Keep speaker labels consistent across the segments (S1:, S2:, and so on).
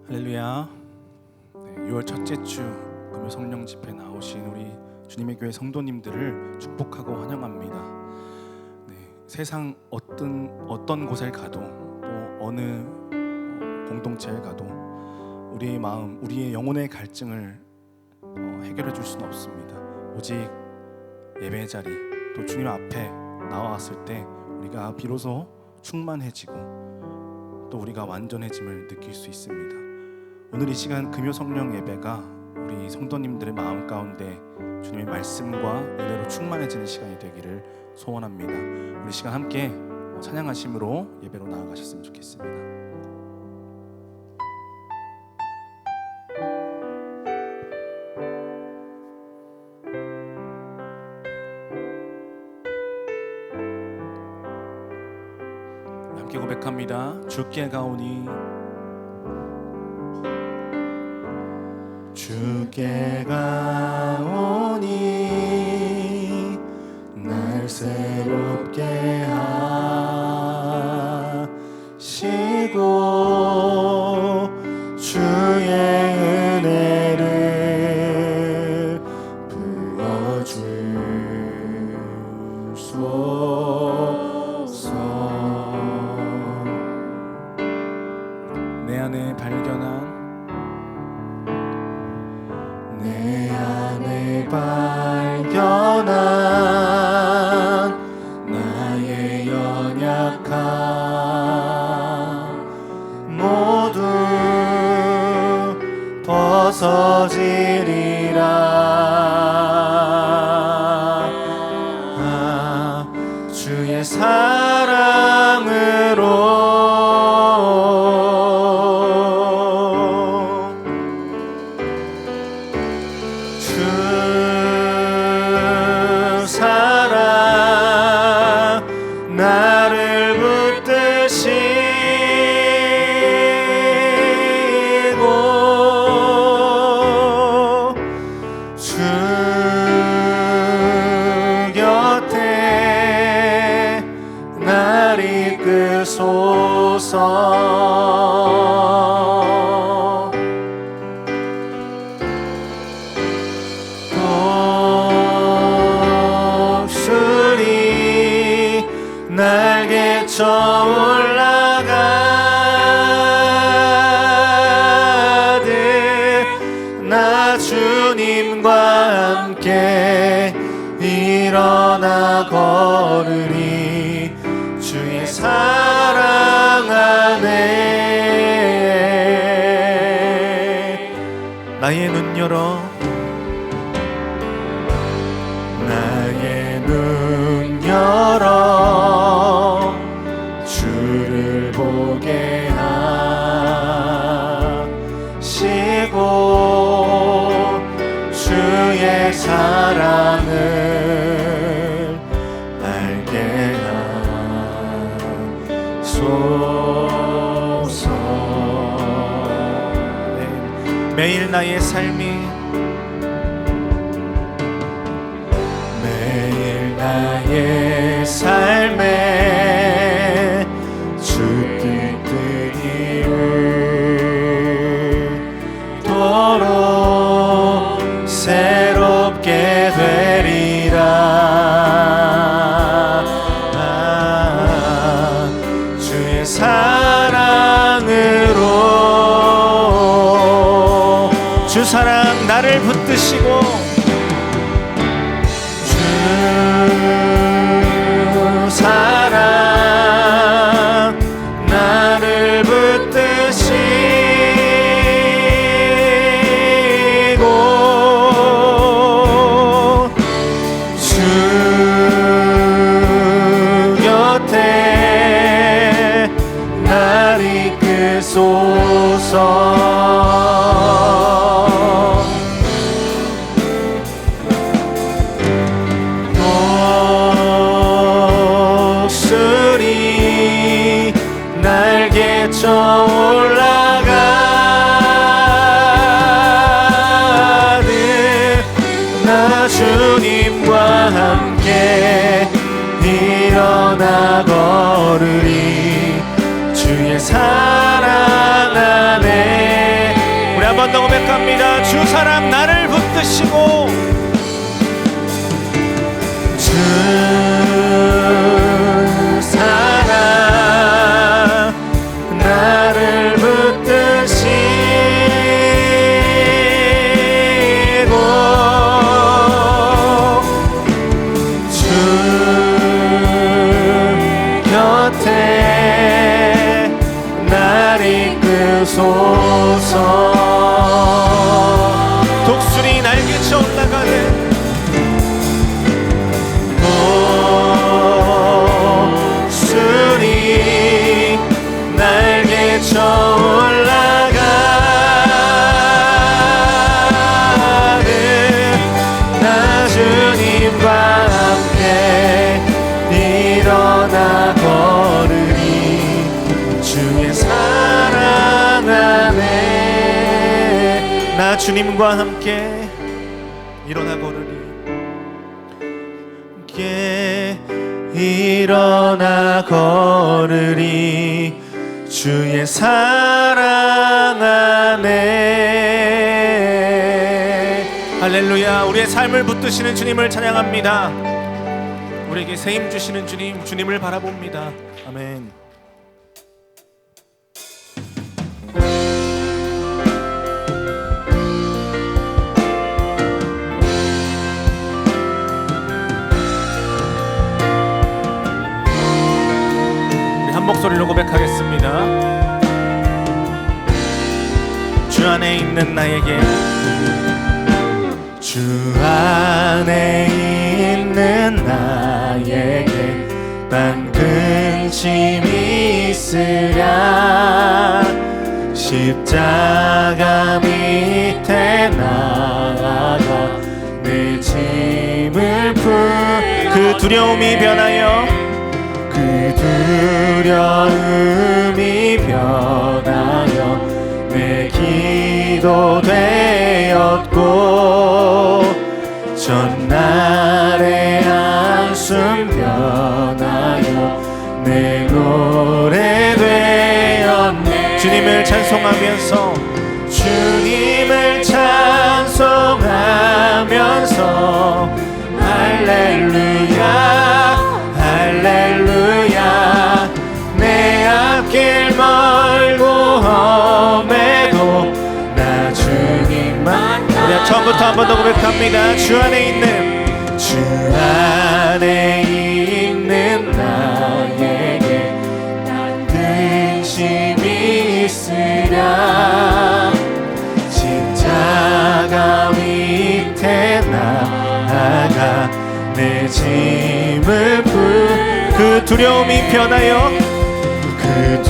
S1: 할렐루야. 6월 첫째 주 금요 성령 집회 나오신 우리 주님의 교회 성도님들을 축복하고 환영합니다. 세상 어떤 곳에 가도 또 어느 공동체에 가도 우리의 마음, 우리의 영혼의 갈증을 해결해 줄 수는 없습니다. 오직 예배의 자리, 또 주님 앞에 나와왔을 때 우리가 비로소 충만해지고 또 우리가 완전해짐을 느낄 수 있습니다. 오늘 이 시간 금요 성령 예배가 우리 성도님들의 마음 가운데 주님의 말씀과 은혜로 충만해지는 시간이 되기를 소원합니다. 우리 시간 함께 찬양하심으로 예배로 나아가셨으면 좋겠습니다. 함께 고백합니다. 주께 가오니 주께 가오니 날 새롭게 하시고 주의 은혜를 부어주소서. 내 안에 발견한 나의 연약함 모두 벗어지리라. 주의 사랑으로 나를 붙드시고 주 곁에 날 이끄소서. 독수리 날개쳐 올라가듯 나 주님과 함께 일어나 걸으리. 주의 사랑 안에 나의 눈 열어 주를 보게 하시고 주의 사랑을 알게 하소서. 매일 나의 삶이 나의 삶에 주 뜻들이 이루도록 새롭게 되리라. 주의 사랑으로 주 사랑 나를 붙드시고 사랑 나를 붙드시고 주 곁에 날 이끄소서. 날개쳐 올라가듯 나 주님과 함께 일어나 걸으리. 주의 사랑 안에 고백합니다. 주 사랑 나를 붙드시고 주 사랑 나를 붙드시고 주 곁에 날 이끄소서. 독수리 날개쳐 올라가는 독수리 날개쳐 올라가는 나 주님과 함께 일어나 걸으리 주의 사랑 안에. 나 주님과 함께 일어나 걸으리 함께 일어나 걸으리 주의 사랑 안에. 할렐루야. 우리의 삶을 붙드시는 주님을 찬양합니다. 우리에게 세임 주시는 주님, 주님을 바라봅니다. 아멘. 목소리로 고백하겠습니다. 주 안에 있는 나에게 주 안에 있는 나에게 난 근심이 있으랴. 십자가 밑에 나아가 내 짐을 그 두려움이 변하여 그 두려움이 변하여 내 기도 되었고 전날의 한숨 변하여 내 노래 되었네. 주님을 찬송하면서 주님을 찬송하면서 할렐루야 할렐루야. 내 앞길 멀고 험해도 나 주님만. 우리 처음부터 한 번 더 고백합니다. 주 안에 있는 나에게 난 근심이 있으랴. 십자가 밑에 나아가 내 짐을 그 두려움이 변하여 그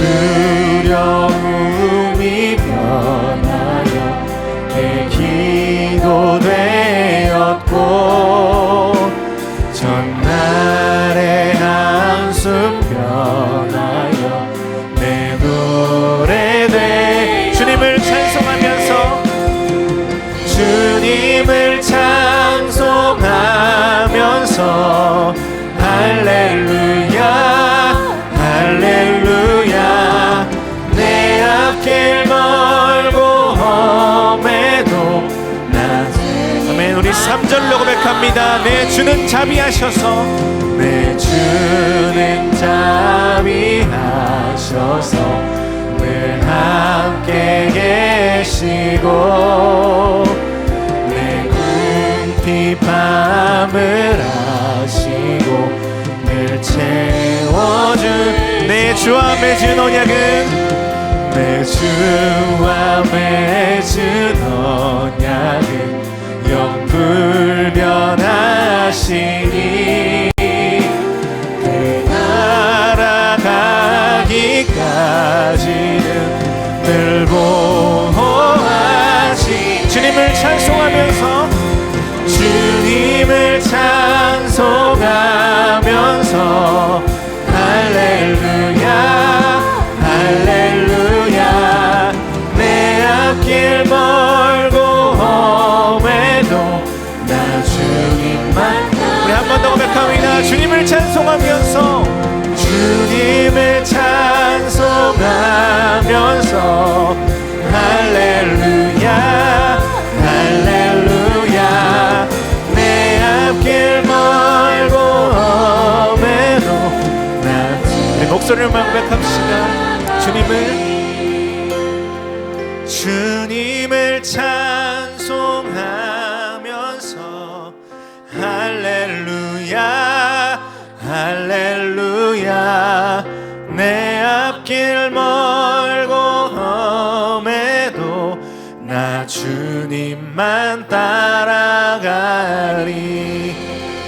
S1: 두려움이 변하여 내 기도 되었고 전날의 한숨 변하여 내 노래 돼. 주님을 찬송하면서 주님을 찬송하면서 할렐루야 할렐루야. 내 앞길 멀고 험해도 나. 아멘. 우리 3절로 고백합니다. 내 주는 자비하셔서 내 주는 자비하셔서 늘 함께 계시고 내 궁핍 밤을 아시고 늘 채워준. 내 주와 맺은 언약은 내 주와 맺은 언약은 영불변하시니 그 나라 가기까지는 늘 보호하시. 주님을 찬송하면서 주님을 찬송하면서 할렐루야 할렐루야. 내 앞길 멀고 험해도 나 주님만. 우리 한 번 더 고백합니다. 주님을 찬송하면서 주님을 찬송하면서 할렐루야 주님만 따라가리.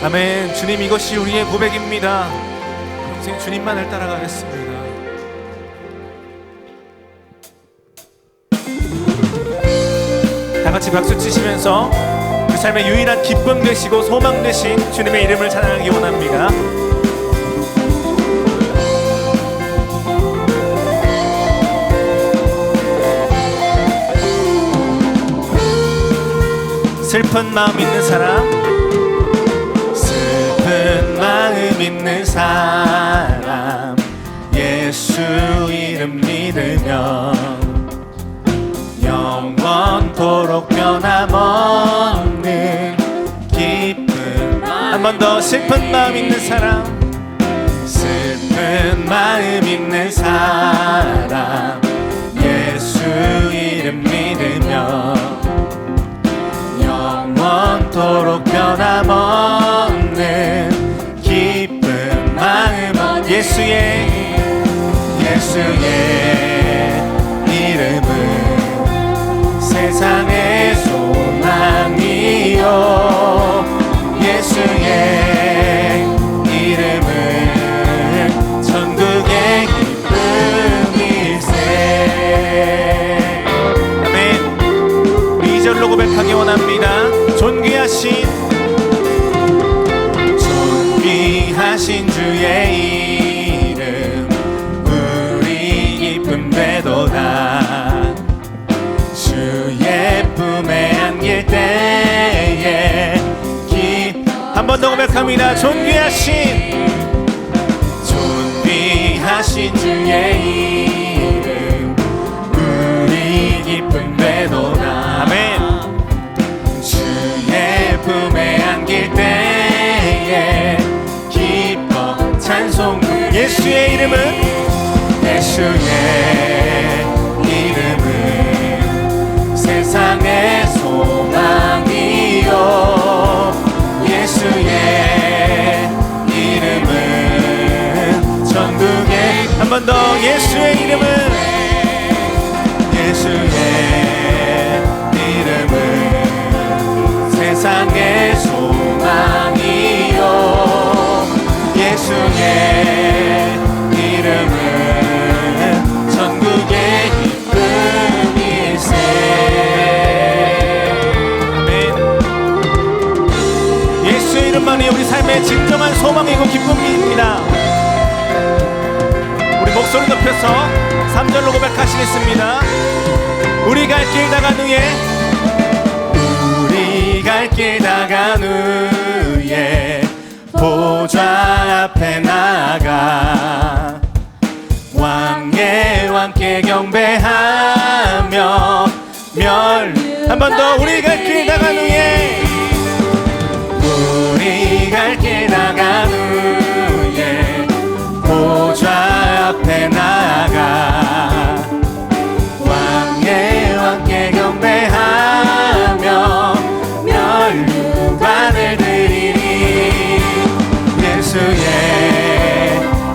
S1: 아멘. 주님, 이것이 우리의 고백입니다. 평생 주님만을 따라가겠습니다. 다 같이 박수 치시면서 그 삶의 유일한 기쁨 되시고 소망 되신 주님의 이름을 찬양하기 원합니다. 슬픈 마음 있는 사람, 슬픈 마음 있는 사람, 예수 이름 믿으면 영원토록 변함없는 기쁨. 한 번 더. 슬픈 마음 있는 사람, 슬픈 마음 있는 사람, 예수 이름 믿으면 영원토록 변함없는 기쁜 마음. 예수의 이름은 세상의 소망이요, 예수의 이름은 천국의 기쁨일세. 아멘. 우리 2절로 고백하기 원합니다. 존귀하신 주의 이름 우리 기쁨 되도다. 주의 품에 안길 때에 한 번 더 고백합니다. 존귀하신 주의 이름 우리 기쁨 되도다. 아멘. 주의 품에 안길 때에 기뻐 찬송. 예수의 이름은 세상의 소망이요, 예수의 이름은 천국의. 한 번 더. 예수의 이름은 세상의 소망이요, 예수의 이름은 천국의 기쁨일세. 아멘. 예수의 이름만이 우리 삶의 진정한 소망이고 기쁨입니다. 우리 목소리 높여서 3절로 고백하시겠습니다. 우리 갈 길 다간 후에 보좌 앞에 나가 왕께 경배하며 한 번 더. 우리 갈 길 나간 후에 보좌 앞에 나가 왕께 경배하며 멸류관을 드리리. 예수의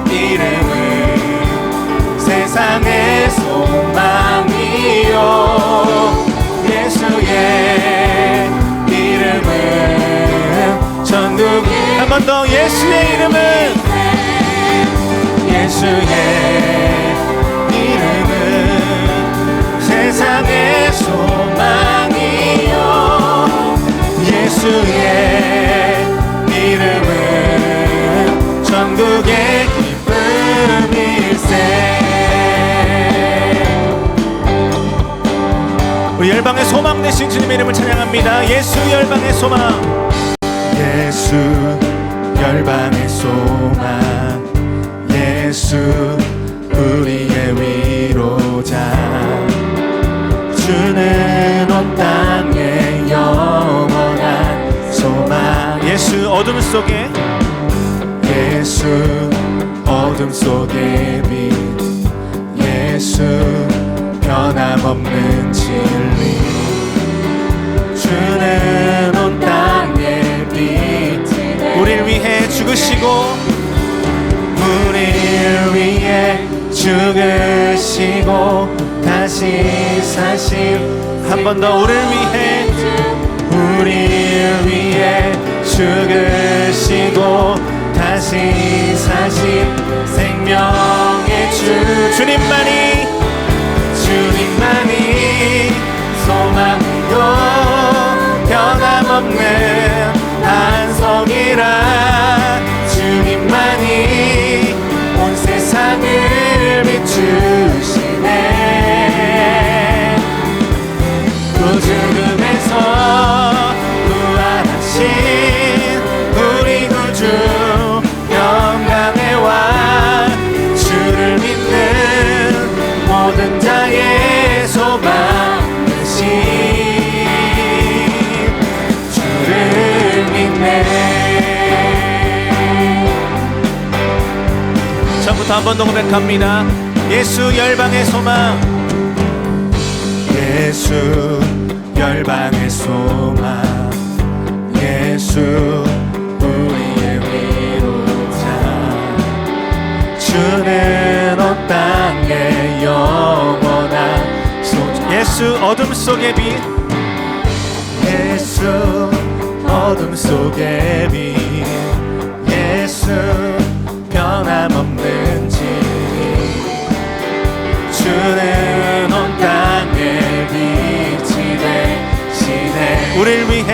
S1: 이름은 세상의 소망이요, 예수의 이름은 천국. 한 번 더. 예수의 이름은 세상의 소망이요, 예수의 이름은 천국의 기쁨일세. 우리 열방의 소망 되신 주님의 이름을 찬양합니다. 예수 열방의 소망, 예수 열방의 소망, 예수 우리의 위로자. 주는 온 땅에 영원한 소망. 예수 어둠 속에 빛, 예수 변함없는 진리. 주는 온 땅에 빛, 우리를 위해 죽으시고 다시 사신. 한 번 더. 우리를 위해 다시 사신 생명의 주 주님만이 소망이요 변함없는 반석이라 주님만이 온 세상을 비추시네 또 죽음에서 부활하신 우리 구주 영광의 왕 주를 믿는 모든 자의 소망 되신 주를 믿네. 처음부터 한 번 더 고백합니다. 예수 열방의 소망 예수 열방의 소망 예수 우리의 위로자 주는 온 땅에 영원한 소자 예수 어둠 속의 빛 예수 어둠 속의 빛 예수 변함없는 진리 주는 온 땅에 빛이 되시네 우릴 위해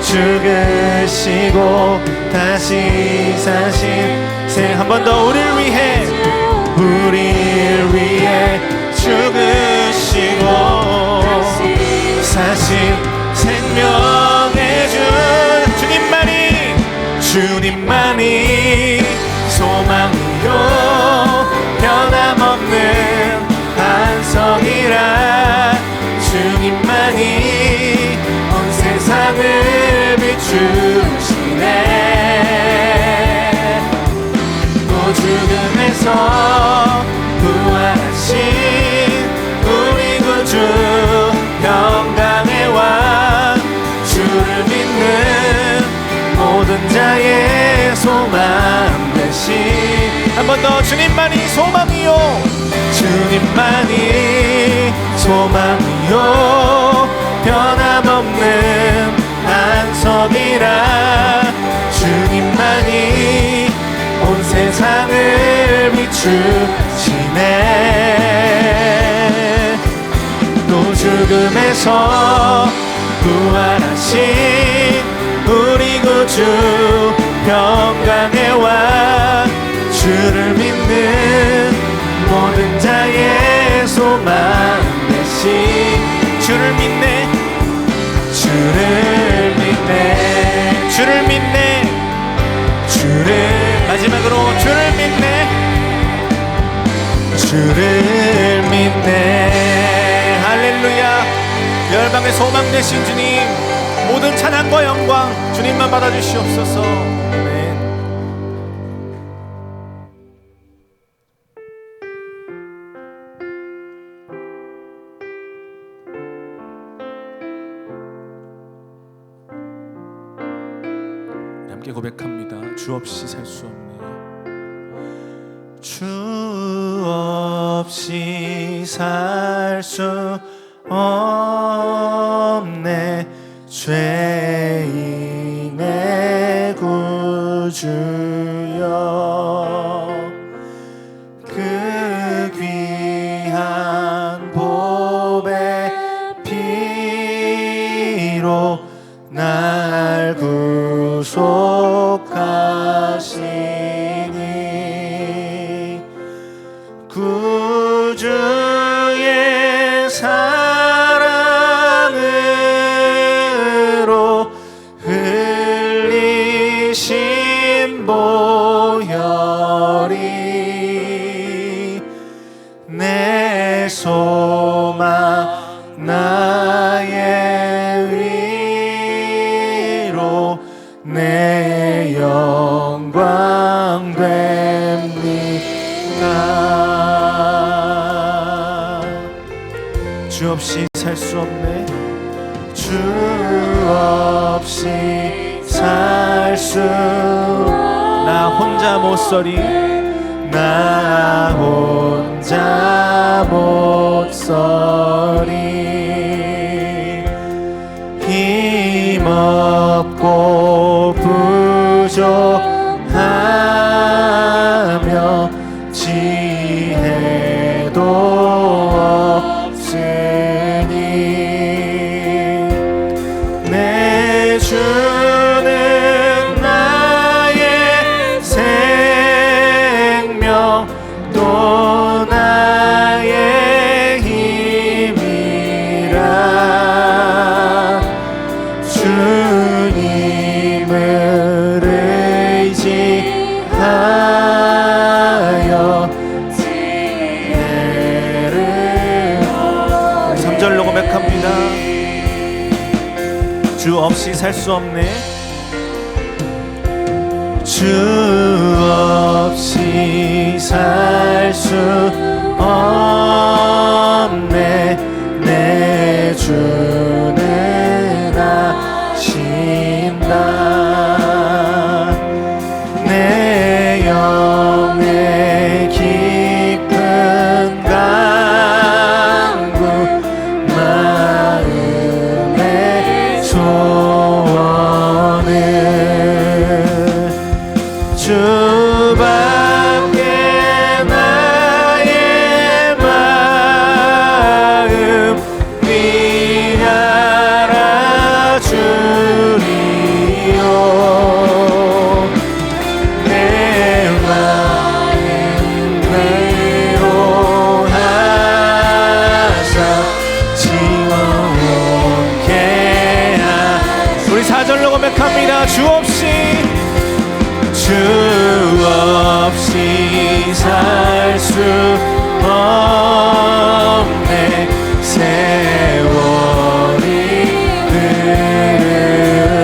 S1: 죽으시고 다시 사신 한 번 더 우릴 위해 죽으시고 사신 생명의 주 주님만이 소망이요 변함없는 반석이라 주님만이 온 세상을 비추시네 또 죽음에서 부활하신 우리 구주 영광의 왕 주를 믿는 모든 자의 소망 되신 한 번 더 주님만이 소망이요 주님만이 소망이요 변함없는 반석이라 주님만이 온 세상을 비추시네 또 죽음에서 부활하신 우리 구주 영광의 왕 주를 믿는 모든 자의 소망 되신 주를 믿네 마지막으로 주를 믿네 할렐루야 열방의 소망 되신 주님 모든 찬양과 영광 주님만 받아주시옵소서. 아멘. 함께 고백합니다. 주 없이 살 수 없네. 주 없이 살 수 없네. 죄인의 구주여 그 귀한 보배 피로 날 구속하시니 구주의 사랑으로 흘리신 보혈이 내 소망 나의 위로 내 영광 됩니다. 주 없이 살 수 없네. 주 없이 살 수 나 혼자 못 서리 나 혼자 못 서리 힘없고
S2: 부족하며 지혜도 없으니 내 주는 나의 생명 또 나의 힘이라 주님을 의지하여 지혜를
S1: 3절로 고백합니다. 주 없이 살 수 없네.
S2: 주 없이 살 수 없네. 내 주는 아신다. 내 영의 깊은 강구 마음의 소원을 주밖에 나의 마음 위하라 주리요. 내 마음 외로하사 지워오게 하소서.
S1: 우리 4절로 고백합니다. 주 없이
S2: 살 수 없네. 세월이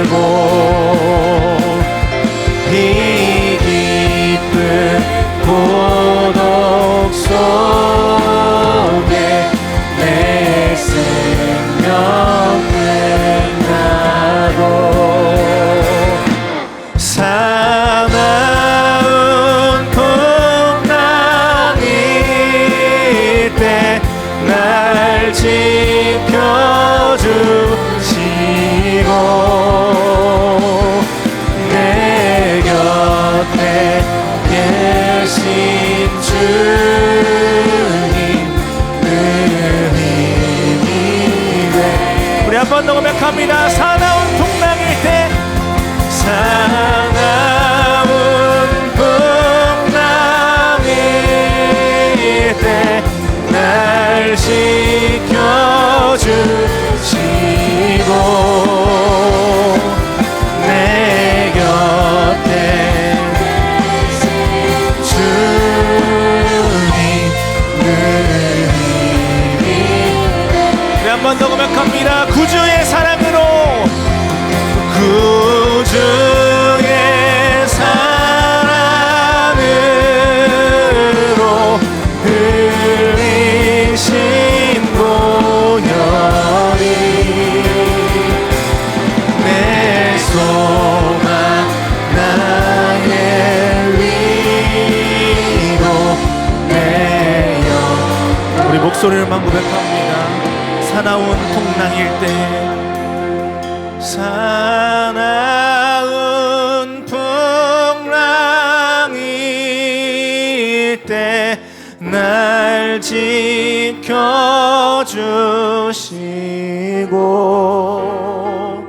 S2: 흐르고 이 깊은 고독 속에 내 생명 끝나고 사나운 풍랑일 때 날 지켜주시고 내 곁에 계신 주님 늘 힘이 돼.
S1: 우리 한 번 더 고백합니다. 사나운 풍랑일 때
S2: 사나운 풍랑일 때 날 지켜주시고 내 곁에 주님 늘 힘이
S1: 우리 한 번 더 고백합니다. 구주의 사랑으로
S2: 구주의 사랑으로 흘리신 보혈이 내 소망 나의 위로 내 영.
S1: 우리 목소리로만 고백합니다. 사나운 풍랑일 때
S2: 사나운 풍랑일 때 날 지켜주시고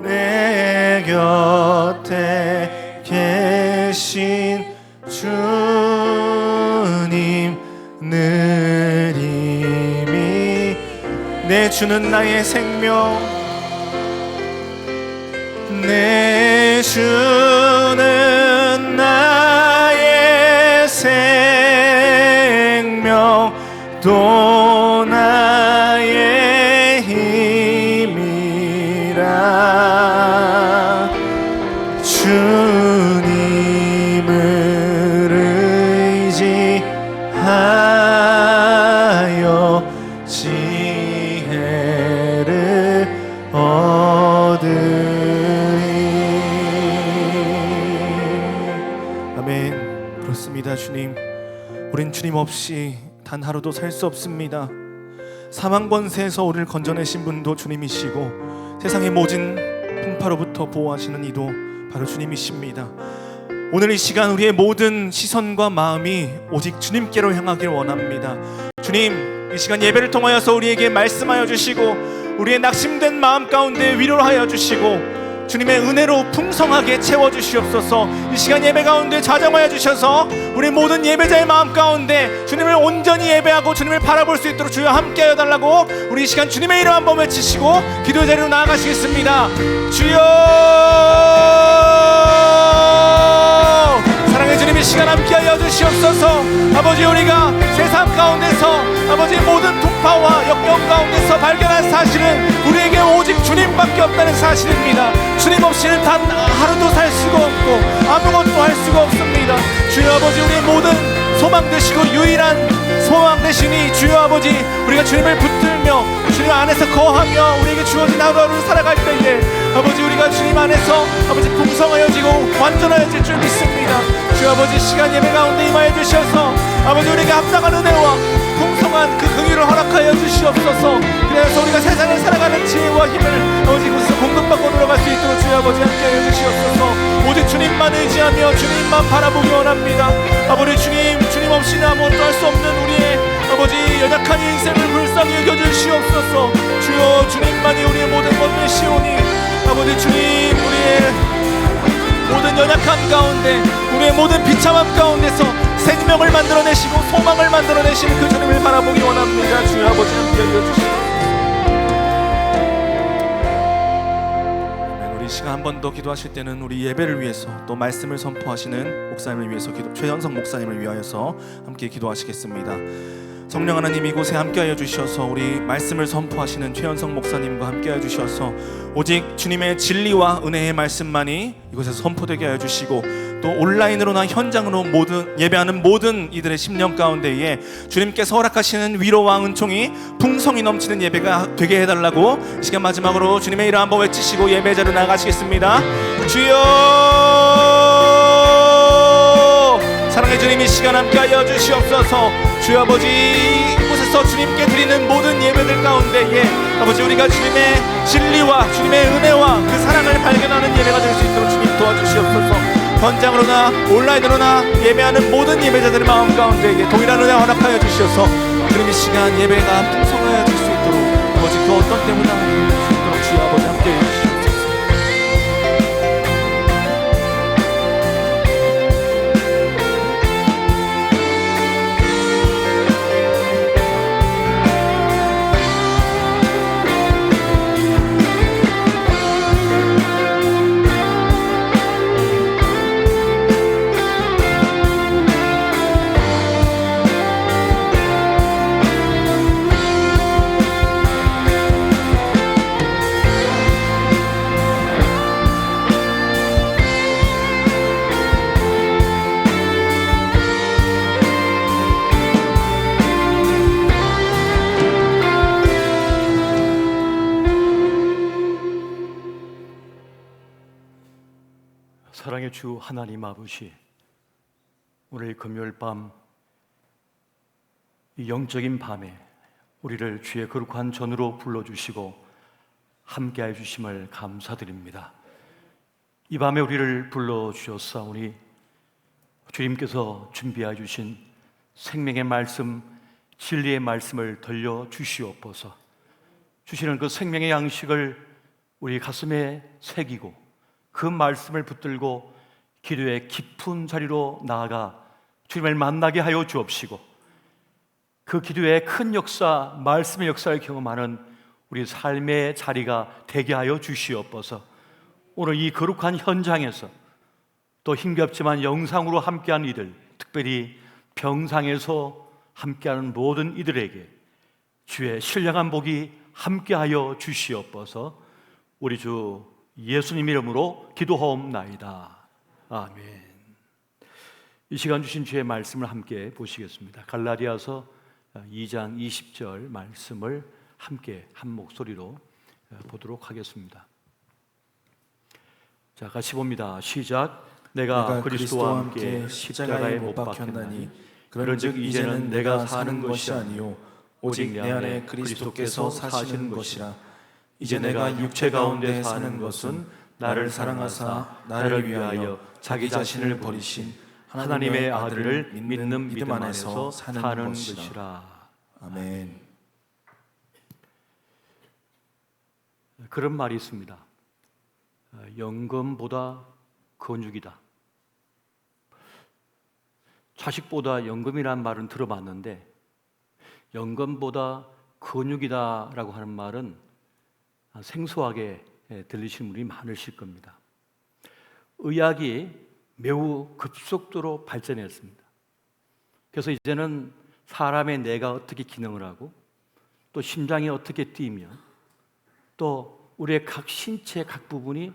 S2: 내 곁에 계신 주님 늘 힘이
S1: 내 주는 나의 생명
S2: 내 주는 나의 생명 또 나의 힘이라 주님을 의지하여 지혜를 얻으리.
S1: 아멘. 그렇습니다. 주님, 우린 주님 없이 단 하루도 살 수 없습니다. 사망 권세에서 우리를 건져내신 분도 주님이시고 세상의 모진 풍파로부터 보호하시는 이도 바로 주님이십니다. 오늘 이 시간 우리의 모든 시선과 마음이 오직 주님께로 향하길 원합니다. 주님, 이 시간 예배를 통하여서 우리에게 말씀하여 주시고 우리의 낙심된 마음 가운데 위로하여 주시고 주님의 은혜로 풍성하게 채워주시옵소서. 이 시간 예배 가운데 좌정하여 주셔서 우리 모든 예배자의 마음 가운데 주님을 온전히 예배하고 주님을 바라볼 수 있도록 주여 함께하여 달라고 우리 이 시간 주님의 이름 한번 외치시고 기도의 자리로 나아가시겠습니다. 주여, 사랑의 주님, 이 시간 함께하여 주시옵소서. 아버지, 우리가 세상 가운데서 아버지의 모든 통파와 역경 가운데서 발견한 사실은 우리에게 오직 주님밖에 없다는 사실입니다. 주님 없이는 단 하루도 살 수가 없고 아무것도 할 수가 없습니다. 주여 아버지, 우리의 모든 소망 되시고 유일한 소망 되시니 주여 아버지, 우리가 주님을 붙들며 주님 안에서 거하며 우리에게 주어진 하루하루를 살아갈 때에 아버지, 우리가 주님 안에서 아버지 풍성하여지고 완전하여질 줄 믿습니다. 주여 아버지, 시간 예배 가운데 임하여 주셔서 아버지, 우리에게 합당한 은혜와 풍성한 그 긍휼을 허락하여 주시옵소서. 그래서 우리가 세상을 살아가는 지혜와 힘을 아버지 그것을 공급받고 들어갈 수 있도록 주여 아버지 함께하여 주시옵소서. 오직 주님만 의지하며 주님만 바라보기 원합니다. 아버지 주님 없이는 아무것도 할 수 없는 우리의 아버지 연약한 인생을 불쌍히 여겨주시옵소서. 주여, 주님만이 우리의 모든 것 되시오니 아버지 주님, 우리의 모든 연약함 가운데 우리의 모든 비참함 가운데서 생명을 만들어내시고 소망을 만들어내시는 그 주님을 바라보기 원합니다. 주여 아버지 함께하여 주시옵소서. 우리 시간 한 번 더 기도하실 때는 우리 예배를 위해서 또 말씀을 선포하시는 목사님을 위해서 최현성 목사님을 위하여서 함께 기도하시겠습니다. 성령 하나님, 이곳에 함께하여 주셔서 우리 말씀을 선포하시는 최현성 목사님과 함께하여 주셔서 오직 주님의 진리와 은혜의 말씀만이 이곳에서 선포되게 하여 주시고 또 온라인으로나 현장으로 모든 예배하는 모든 이들의 심령 가운데에 주님께서 허락하시는 위로와 은총이 풍성히 넘치는 예배가 되게 해달라고 이 시간 마지막으로 주님의 이름 한번 외치시고 예배자로 나가시겠습니다. 주여, 사랑의 주님, 이 시간 함께하여 주시옵소서. 주여 아버지, 이곳에서 주님께 드리는 모든 예배들 가운데에 아버지, 우리가 주님의 진리와 주님의 은혜와 그 사랑을 발견하는 예배가 될 수 있도록 주님 도와주시옵소서. 현장으로나 온라인으로나 예배하는 모든 예배자들의 마음 가운데에 동일한 은혜 허락하여 주셔서 주님, 이 시간 예배가 풍성하여질 수 있도록 아버지 그 어떤 때문에 하나님 수 있도록 주여 아버지 함께해 주시옵소서.
S3: 사랑의 주 하나님 아버지, 오늘 금요일 밤 이 영적인 밤에 우리를 주의 거룩한 전으로 불러주시고 함께해 주심을 감사드립니다. 이 밤에 우리를 불러주셨사오니 주님께서 준비해 주신 생명의 말씀, 진리의 말씀을 들려주시옵소서. 주시는 그 생명의 양식을 우리 가슴에 새기고 그 말씀을 붙들고 기도의 깊은 자리로 나아가 주님을 만나게 하여 주옵시고 그 기도의 큰 역사, 말씀의 역사를 경험하는 우리 삶의 자리가 되게 하여 주시옵소서. 오늘 이 거룩한 현장에서 또 힘겹지만 영상으로 함께하는 이들, 특별히 병상에서 함께하는 모든 이들에게 주의 신령한 복이 함께하여 주시옵소서. 우리 주 예수님 이름으로 기도하옵나이다. 아멘. 이 시간 주신 주의 말씀을 함께 보시겠습니다. 갈라디아서 2장 20절 말씀을 함께 한 목소리로 보도록 하겠습니다. 자, 같이 봅니다. 시작. 내가 그리스도와 함께 십자가에 못 박혔나니 그런즉 이제는 내가 사는 것이 아니요 오직 내 안에 그리스도께서 사시는 것이라. 이제 내가 육체 가운데 사는 것은 나를 사랑하사 나를 위하여 자기 자신을 버리신 하나님의 아들을 믿는 믿음 안에서 사는 것이라.
S2: 아멘.
S3: 그런 말이 있습니다. 연금보다 건육이다. 자식보다 연금이라는 말은 들어봤는데 연금보다 건육이다라고 하는 말은 생소하게 들리시는 분이 많으실 겁니다. 의학이 매우 급속도로 발전했습니다. 그래서 이제는 사람의 뇌가 어떻게 기능을 하고 또 심장이 어떻게 뛰며 또 우리의 각 신체 각 부분이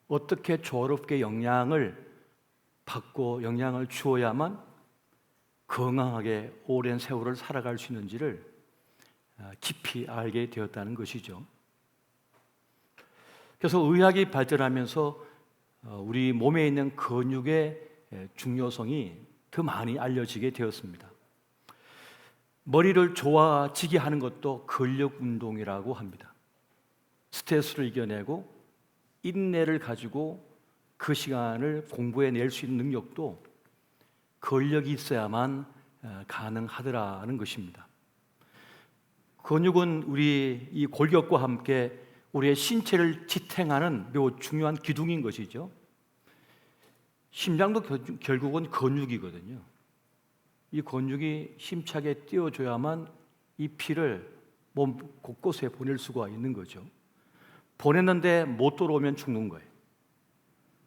S3: 어떻게 조화롭게 영향을 받고 영향을 주어야만 건강하게 오랜 세월을 살아갈 수 있는지를 깊이 알게 되었다는 것이죠. 그래서 의학이 발전하면서 우리 몸에 있는 근육의 중요성이 더 많이 알려지게 되었습니다. 머리를 좋아지게 하는 것도 근력 운동이라고 합니다. 스트레스를 이겨내고 인내를 가지고 그 시간을 공부해 낼 수 있는 능력도 근력이 있어야만 가능하더라는 것입니다. 근육은 우리 이 골격과 함께 우리의 신체를 지탱하는 매우 중요한 기둥인 것이죠. 심장도 결국은 근육이거든요. 이 근육이 힘차게 뛰어줘야만 이 피를 몸 곳곳에 보낼 수가 있는 거죠. 보냈는데 못 돌아오면 죽는 거예요.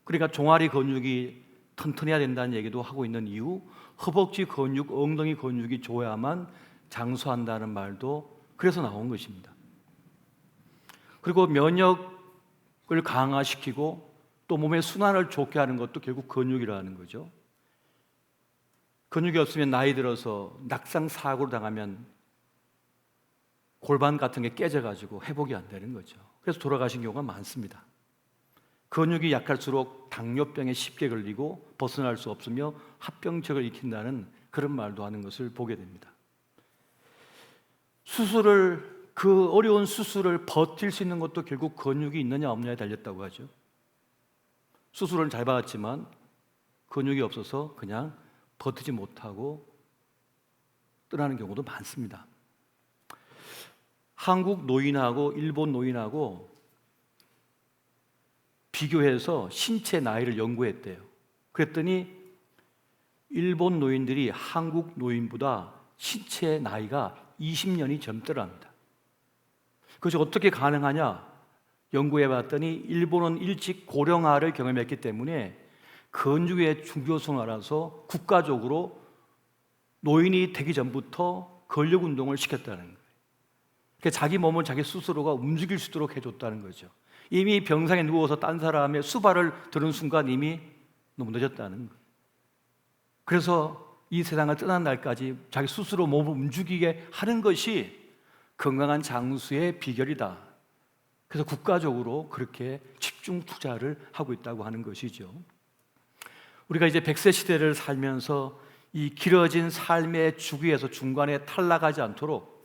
S3: 그러니까 종아리 근육이 튼튼해야 된다는 얘기도 하고 있는 이유, 허벅지 근육, 엉덩이 근육이 좋아야만 장수한다는 말도 그래서 나온 것입니다. 그리고 면역을 강화시키고 또 몸의 순환을 좋게 하는 것도 결국 근육이라는 거죠. 근육이 없으면 나이 들어서 낙상 사고를 당하면 골반 같은 게 깨져가지고 회복이 안 되는 거죠. 그래서 돌아가신 경우가 많습니다. 근육이 약할수록 당뇨병에 쉽게 걸리고 벗어날 수 없으며 합병증을 일으킨다는 그런 말도 하는 것을 보게 됩니다. 그 어려운 수술을 버틸 수 있는 것도 결국 근육이 있느냐 없느냐에 달렸다고 하죠. 수술은 잘 받았지만 근육이 없어서 그냥 버티지 못하고 떠나는 경우도 많습니다. 한국 노인하고 일본 노인하고 비교해서 신체 나이를 연구했대요. 그랬더니 일본 노인들이 한국 노인보다 신체 나이가 20년이 젊더랍니다. 그것이 어떻게 가능하냐? 연구해 봤더니 일본은 일찍 고령화를 경험했기 때문에 근육의 중요성을 알아서 국가적으로 노인이 되기 전부터 근력 운동을 시켰다는 거예요. 그러니까 자기 몸을 자기 스스로가 움직일 수 있도록 해줬다는 거죠. 이미 병상에 누워서 딴 사람의 수발을 들은 순간 이미 너무 늦었다는 거예요. 그래서 이 세상을 떠난 날까지 자기 스스로 몸을 움직이게 하는 것이 건강한 장수의 비결이다. 그래서 국가적으로 그렇게 집중 투자를 하고 있다고 하는 것이죠. 우리가 이제 100세 시대를 살면서 이 길어진 삶의 주기에서 중간에 탈락하지 않도록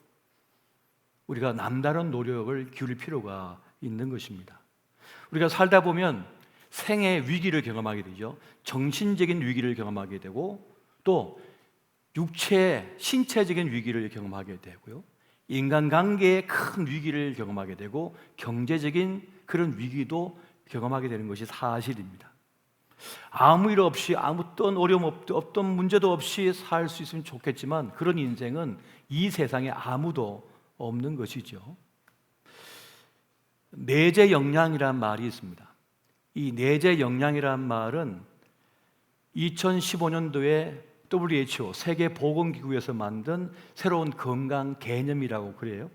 S3: 우리가 남다른 노력을 기울일 필요가 있는 것입니다. 우리가 살다 보면 생의 위기를 경험하게 되죠. 정신적인 위기를 경험하게 되고 또 신체적인 위기를 경험하게 되고요. 인간관계의 큰 위기를 경험하게 되고 경제적인 그런 위기도 경험하게 되는 것이 사실입니다. 아무 일 없이 어떤 어려움 없던 문제도 없이 살 수 있으면 좋겠지만 그런 인생은 이 세상에 아무도 없는 것이죠. 내재 역량이란 말이 있습니다. 이 내재 역량이란 말은 2015년도에 WHO 세계보건기구에서 만든 새로운 건강 개념이라고 그래요.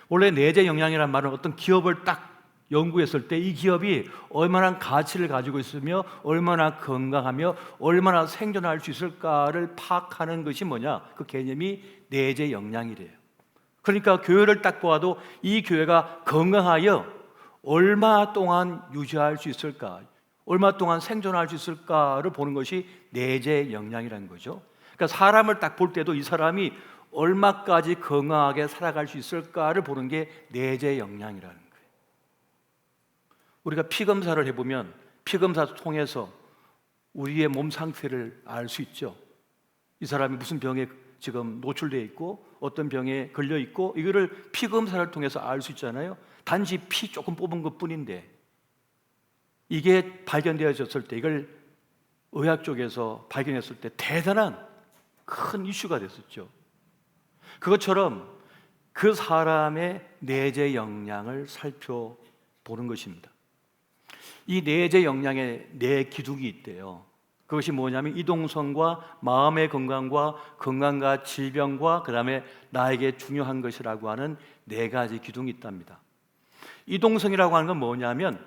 S3: 원래 내재 역량이란 말은 어떤 기업을 딱 연구했을 때 이 기업이 얼마나 가치를 가지고 있으며 얼마나 건강하며 얼마나 생존할 수 있을까를 파악하는 것이 뭐냐? 그 개념이 내재 역량이래요. 그러니까 교회를 딱 보아도 이 교회가 건강하여 얼마 동안 유지할 수 있을까? 얼마 동안 생존할 수 있을까를 보는 것이 내재 역량이라는 거죠. 그러니까 사람을 딱 볼 때도 이 사람이 얼마까지 건강하게 살아갈 수 있을까를 보는 게 내재 역량이라는 거예요. 우리가 피 검사를 해보면 피 검사 통해서 우리의 몸 상태를 알 수 있죠. 이 사람이 무슨 병에 지금 노출되어 있고 어떤 병에 걸려 있고 이거를 피 검사를 통해서 알 수 있잖아요. 단지 피 조금 뽑은 것뿐인데 이게 발견되어졌을 때, 이걸 의학 쪽에서 발견했을 때 대단한 큰 이슈가 됐었죠. 그것처럼 그 사람의 내재 역량을 살펴보는 것입니다. 이 내재 역량에 네 기둥이 있대요. 그것이 뭐냐면 이동성과 마음의 건강과 건강과 질병과 그 다음에 나에게 중요한 것이라고 하는 네 가지 기둥이 있답니다. 이동성이라고 하는 건 뭐냐면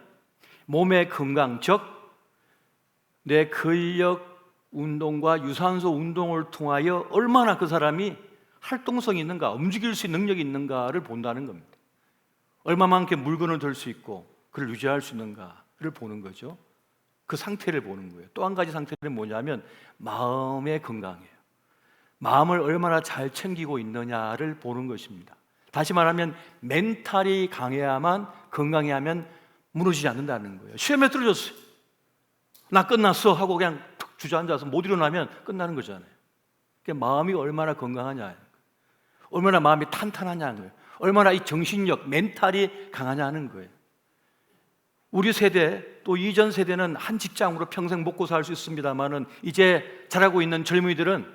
S3: 몸의 건강, 즉 내 근력 운동과 유산소 운동을 통하여 얼마나 그 사람이 활동성이 있는가, 움직일 수 있는 능력이 있는가를 본다는 겁니다. 얼마만큼 물건을 들 수 있고 그를 유지할 수 있는가를 보는 거죠. 그 상태를 보는 거예요. 또 한 가지 상태는 뭐냐면 마음의 건강이에요. 마음을 얼마나 잘 챙기고 있느냐를 보는 것입니다. 다시 말하면 멘탈이 강해야만, 건강해야만 무너지지 않는다는 거예요. 시험에 떨어졌어요. 나 끝났어 하고 그냥 툭 주저앉아서 못 일어나면 끝나는 거잖아요. 그러니까 마음이 얼마나 건강하냐, 얼마나 마음이 탄탄하냐는 거예요. 얼마나 이 정신력, 멘탈이 강하냐는 거예요. 우리 세대, 또 이전 세대는 한 직장으로 평생 먹고 살 수 있습니다만은 이제 자라고 있는 젊은이들은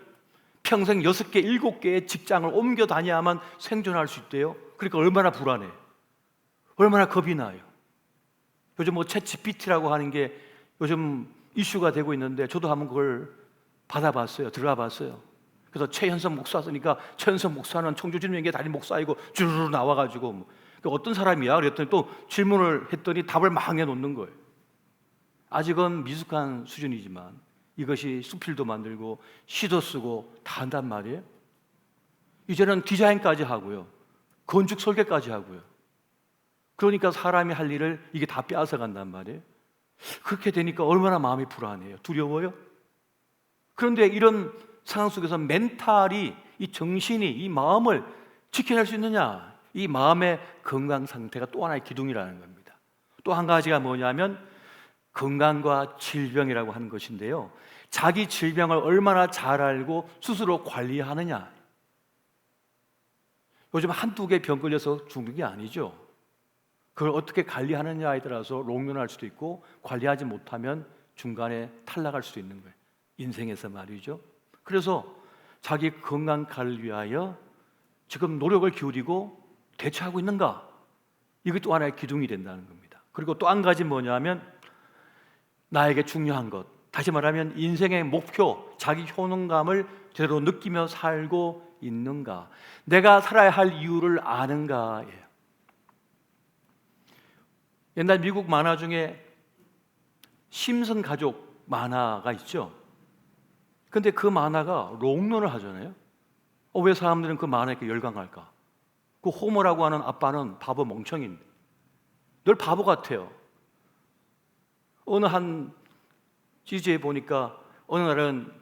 S3: 평생 6개, 7개의 직장을 옮겨 다녀야만 생존할 수 있대요. 그러니까 얼마나 불안해요. 얼마나 겁이 나요. 요즘 뭐 챗 GPT라고 하는 게 요즘 이슈가 되고 있는데 저도 한번 그걸 받아봤어요. 들어가 봤어요. 그래서 최현석 목사 쓰니까 최현석 목사는 청주진명계 담임 목사이고 주르르 나와가지고 뭐 어떤 사람이야? 그랬더니 또 질문을 했더니 답을 막 해놓는 거예요. 아직은 미숙한 수준이지만 이것이 수필도 만들고 시도 쓰고 다 한단 말이에요. 이제는 디자인까지 하고요, 건축 설계까지 하고요. 그러니까 사람이 할 일을 이게 다 빼앗아 간단 말이에요. 그렇게 되니까 얼마나 마음이 불안해요. 두려워요. 그런데 이런 상황 속에서 멘탈이, 이 정신이, 이 마음을 지켜낼 수 있느냐, 이 마음의 건강 상태가 또 하나의 기둥이라는 겁니다. 또 한 가지가 뭐냐면 건강과 질병이라고 하는 것인데요, 자기 질병을 얼마나 잘 알고 스스로 관리하느냐. 요즘 한두 개 병 걸려서 죽는 게 아니죠. 그걸 어떻게 관리하느냐에 따라서 롱런할 수도 있고 관리하지 못하면 중간에 탈락할 수도 있는 거예요. 인생에서 말이죠. 그래서 자기 건강 관리를 위하여 지금 노력을 기울이고 대처하고 있는가? 이게 또 하나의 기둥이 된다는 겁니다. 그리고 또 한 가지 뭐냐면 나에게 중요한 것, 다시 말하면 인생의 목표, 자기 효능감을 제대로 느끼며 살고 있는가? 내가 살아야 할 이유를 아는가예요. 옛날 미국 만화 중에 심슨 가족 만화가 있죠. 근데 그 만화가 롱런을 하잖아요. 왜 사람들은 그 만화에 이렇게 열광할까? 그 호머라고 하는 아빠는 바보 멍청인데 늘 바보 같아요. 어느 한 지지에 보니까 어느 날은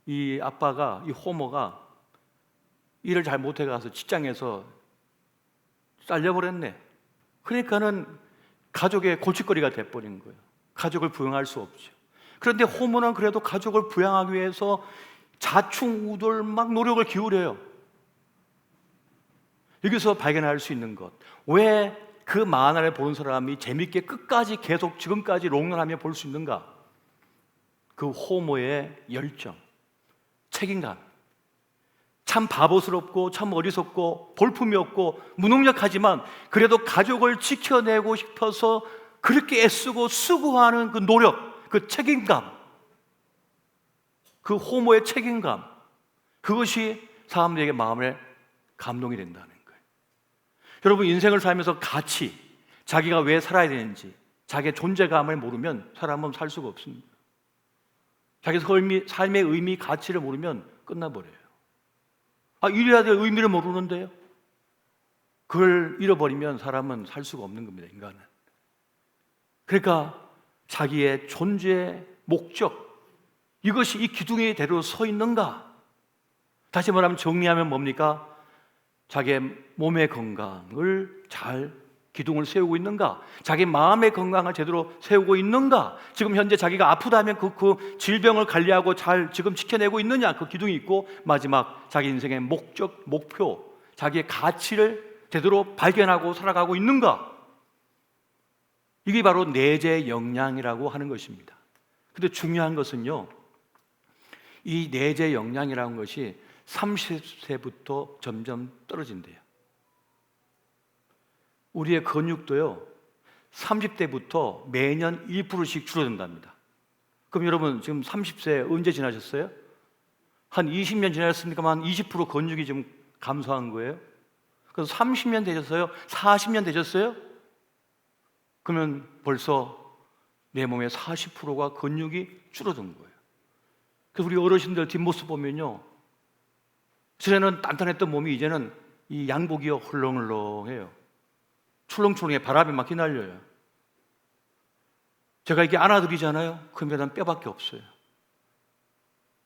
S3: 이 아빠가, 이 호머가 일을 잘 못해가서 직장에서 잘려버렸네. 그러니까는 가족의 골칫거리가 돼버린 거예요. 가족을 부양할 수 없죠. 그런데 호모는 그래도 가족을 부양하기 위해서 자충우돌 막 노력을 기울여요. 여기서 발견할 수 있는 것, 왜 그 만화를 보는 사람이 재밌게 끝까지 계속 지금까지 롱런하며 볼 수 있는가? 그 호모의 열정, 책임감. 참 바보스럽고 참 어리석고 볼품이 없고 무능력하지만 그래도 가족을 지켜내고 싶어서 그렇게 애쓰고 수고하는 그 노력, 그 책임감, 그 호모의 책임감, 그것이 사람들에게 마음에 감동이 된다는 거예요. 여러분, 인생을 살면서 가치, 자기가 왜 살아야 되는지, 자기의 존재감을 모르면 사람은 살 수가 없습니다. 자기 삶의 의미, 가치를 모르면 끝나버려요. 이래야 될 의미를 모르는데요, 그걸 잃어버리면 사람은 살 수가 없는 겁니다, 인간은. 그러니까 자기의 존재, 목적, 이것이 이 기둥에 대로 서 있는가? 다시 말하면 정리하면 뭡니까? 자기의 몸의 건강을 잘 기둥을 세우고 있는가? 자기 마음의 건강을 제대로 세우고 있는가? 지금 현재 자기가 아프다면 그 질병을 관리하고 잘 지금 지켜내고 있느냐? 그 기둥이 있고, 마지막 자기 인생의 목적, 목표, 자기의 가치를 제대로 발견하고 살아가고 있는가? 이게 바로 내재 역량이라고 하는 것입니다. 근데 중요한 것은요, 이 내재 역량이라는 것이 30세부터 점점 떨어진대요. 우리의 근육도요 30대부터 매년 1%씩 줄어든답니다. 그럼 여러분 지금 30세 언제 지나셨어요? 한 20년 지나셨습니까? 한 20% 근육이 좀 감소한 거예요. 그래서 30년 되셨어요? 40년 되셨어요? 그러면 벌써 내 몸의 40%가 근육이 줄어든 거예요. 그래서 우리 어르신들 뒷모습 보면요, 전에는 단단했던 몸이 이제는 이 양복이요 헐렁헐렁해요. 출렁출렁해. 바람에 막 휘날려요. 제가 이게 안아드리잖아요. 그러면 뼈밖에 없어요.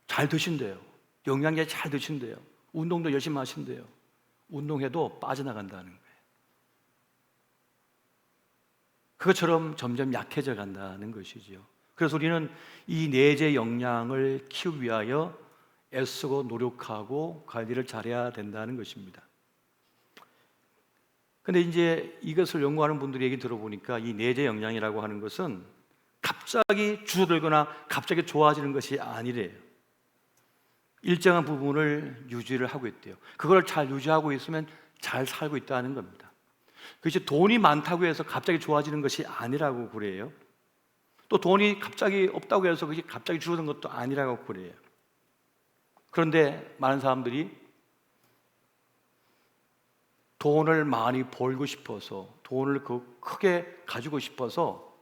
S3: 잘 드신대요. 영양제 잘 드신대요. 운동도 열심히 하신대요. 운동해도 빠져나간다는 거예요. 그것처럼 점점 약해져 간다는 것이죠. 그래서 우리는 이 내재 역량을 키우기 위하여 애쓰고 노력하고 관리를 잘해야 된다는 것입니다. 근데 이제 이것을 연구하는 분들이 얘기 들어보니까 이 내재 역량이라고 하는 것은 갑자기 줄어들거나 갑자기 좋아지는 것이 아니래요. 일정한 부분을 유지를 하고 있대요. 그걸 잘 유지하고 있으면 잘 살고 있다는 겁니다. 그것이 돈이 많다고 해서 갑자기 좋아지는 것이 아니라고 그래요. 또 돈이 갑자기 없다고 해서 그것이 갑자기 줄어든 것도 아니라고 그래요. 그런데 많은 사람들이 돈을 많이 벌고 싶어서, 돈을 크게 가지고 싶어서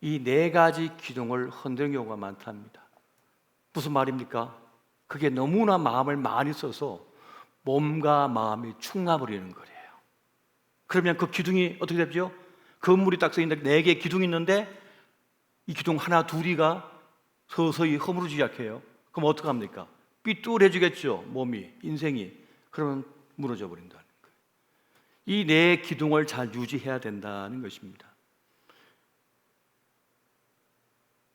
S3: 이 네 가지 기둥을 흔드는 경우가 많답니다. 무슨 말입니까? 그게 너무나 마음을 많이 써서 몸과 마음이 축나버리는 거예요. 그러면 그 기둥이 어떻게 되죠? 건물이 딱 써 있는데 4개의 기둥이 있는데 이 기둥 하나 둘이가 서서히 허물어지기 시작해요. 그럼 어떡합니까? 삐뚤어지겠죠, 몸이, 인생이. 그러면 무너져 버린다는 거예요. 이 네 기둥을 잘 유지해야 된다는 것입니다.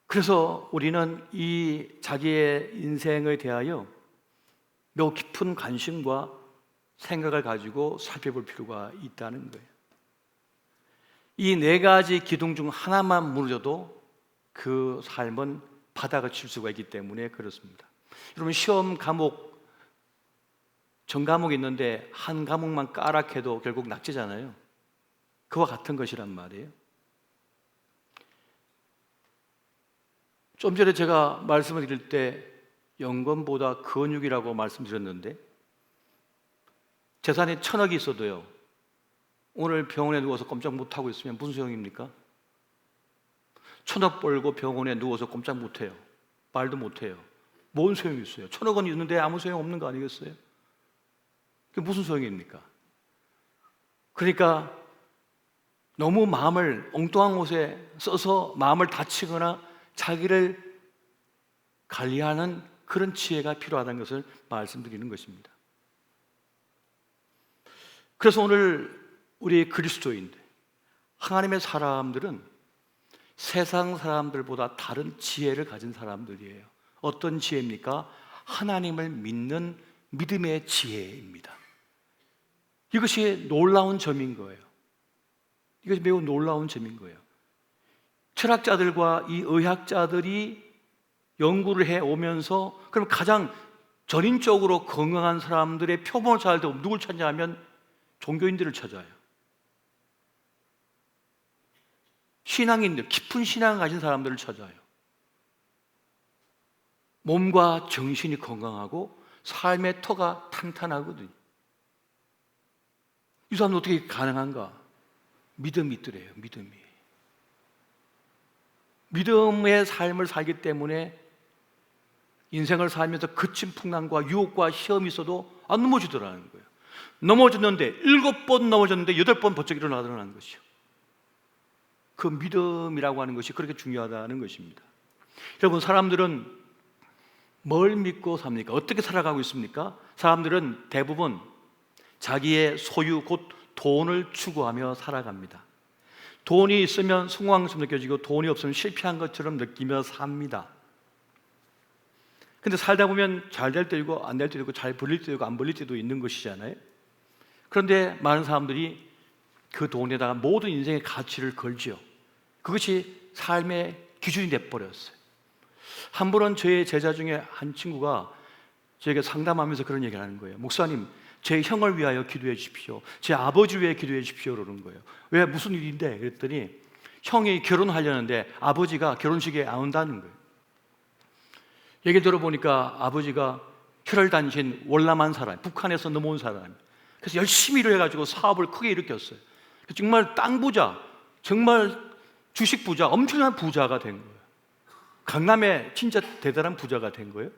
S3: 그래서 우리는 이 자기의 인생에 대하여 매우 깊은 관심과 생각을 가지고 살펴볼 필요가 있다는 거예요. 이 네 가지 기둥 중 하나만 무너져도 그 삶은 바닥을 칠 수가 있기 때문에 그렇습니다. 여러분 시험 과목 전 과목이 있는데 한 과목만 까락해도 결국 낙제잖아요. 그와 같은 것이란 말이에요. 좀 전에 제가 말씀을 드릴 때 연금보다 근육이라고 말씀드렸는데 재산이 1,000억이 있어도요 오늘 병원에 누워서 꼼짝 못하고 있으면 무슨 소용입니까? 1,000억 벌고 병원에 누워서 꼼짝 못해요. 말도 못해요. 뭔 소용이 있어요? 1,000억 원이 있는데 아무 소용 없는 거 아니겠어요? 그게 무슨 소용입니까? 그러니까 너무 마음을 엉뚱한 곳에 써서 마음을 다치거나 자기를 관리하는 그런 지혜가 필요하다는 것을 말씀드리는 것입니다. 그래서 오늘 우리 그리스도인들, 하나님의 사람들은 세상 사람들보다 다른 지혜를 가진 사람들이에요. 어떤 지혜입니까? 하나님을 믿는 믿음의 지혜입니다. 이것이 놀라운 점인 거예요. 이것이 매우 놀라운 점인 거예요. 철학자들과 이 의학자들이 연구를 해오면서 그럼 가장 전인적으로 건강한 사람들의 표본을 찾을 때 누굴 찾냐면 종교인들을 찾아요. 신앙인들, 깊은 신앙을 가진 사람들을 찾아요. 몸과 정신이 건강하고 삶의 터가 탄탄하거든요. 이 사람은 어떻게 가능한가? 믿음이 있더래요. 믿음의 삶을 살기 때문에 인생을 살면서 거친 풍랑과 유혹과 시험이 있어도 안 넘어지더라는 거예요. 넘어졌는데 7번 넘어졌는데 8번 번쩍 일어나더라는 것이요. 그 믿음이라고 하는 것이 그렇게 중요하다는 것입니다. 여러분 사람들은 뭘 믿고 삽니까? 어떻게 살아가고 있습니까? 사람들은 대부분 자기의 소유 곧 돈을 추구하며 살아갑니다. 돈이 있으면 성공처럼 느껴지고 돈이 없으면 실패한 것처럼 느끼며 삽니다. 근데 살다 보면 잘 될 때도 있고 안 될 때도 있고 잘 벌릴 때도 있고 안 벌릴 때도 있는 것이잖아요. 그런데 많은 사람들이 그 돈에다가 모든 인생의 가치를 걸지요. 그것이 삶의 기준이 돼버렸어요. 한 번은 저의 제자 중에 한 친구가 저에게 상담하면서 그런 얘기를 하는 거예요. 목사님, 제 형을 위하여 기도해 주십시오. 제 아버지 위해 기도해 주십시오. 그러는 거예요. 왜 무슨 일인데? 그랬더니 형이 결혼하려는데 아버지가 결혼식에 안 온다는 거예요. 얘기 들어보니까 아버지가 혈혈단신 월남한 사람, 북한에서 넘어온 사람. 그래서 열심히 일을 해가지고 사업을 크게 일으켰어요. 정말 땅 부자, 정말 주식 부자, 엄청난 부자가 된 거예요. 강남에 진짜 대단한 부자가 된 거예요.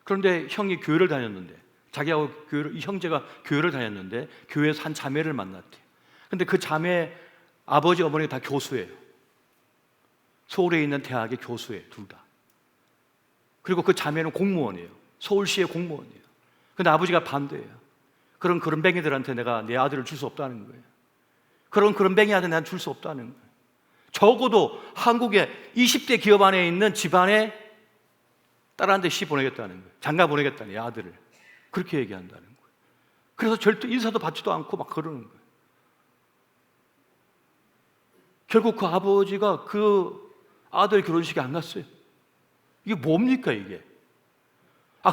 S3: 그런데 형이 교회를 다녔는데, 자기하고 이 형제가 교회를 다녔는데 교회에서 한 자매를 만났대요. 근데 그 자매 아버지 어머니가 다 교수예요. 서울에 있는 대학의 교수예요, 둘 다. 그리고 그 자매는 공무원이에요. 서울시의 공무원이에요. 근데 아버지가 반대해요. 그런 그런뱅이들한테 내가 내 아들을 줄 수 없다는 거예요. 그런 뱅이한테 난 줄 수 없다는 거예요. 적어도 한국의 20대 기업 안에 있는 집안에 딸한테 시 보내겠다는 거예요. 장가 보내겠다는 거예요, 아들을. 그렇게 얘기한다는 거예요. 그래서 절대 인사도 받지도 않고 막 그러는 거예요. 결국 그 아버지가 그 아들 결혼식에 안 갔어요. 이게 뭡니까 이게?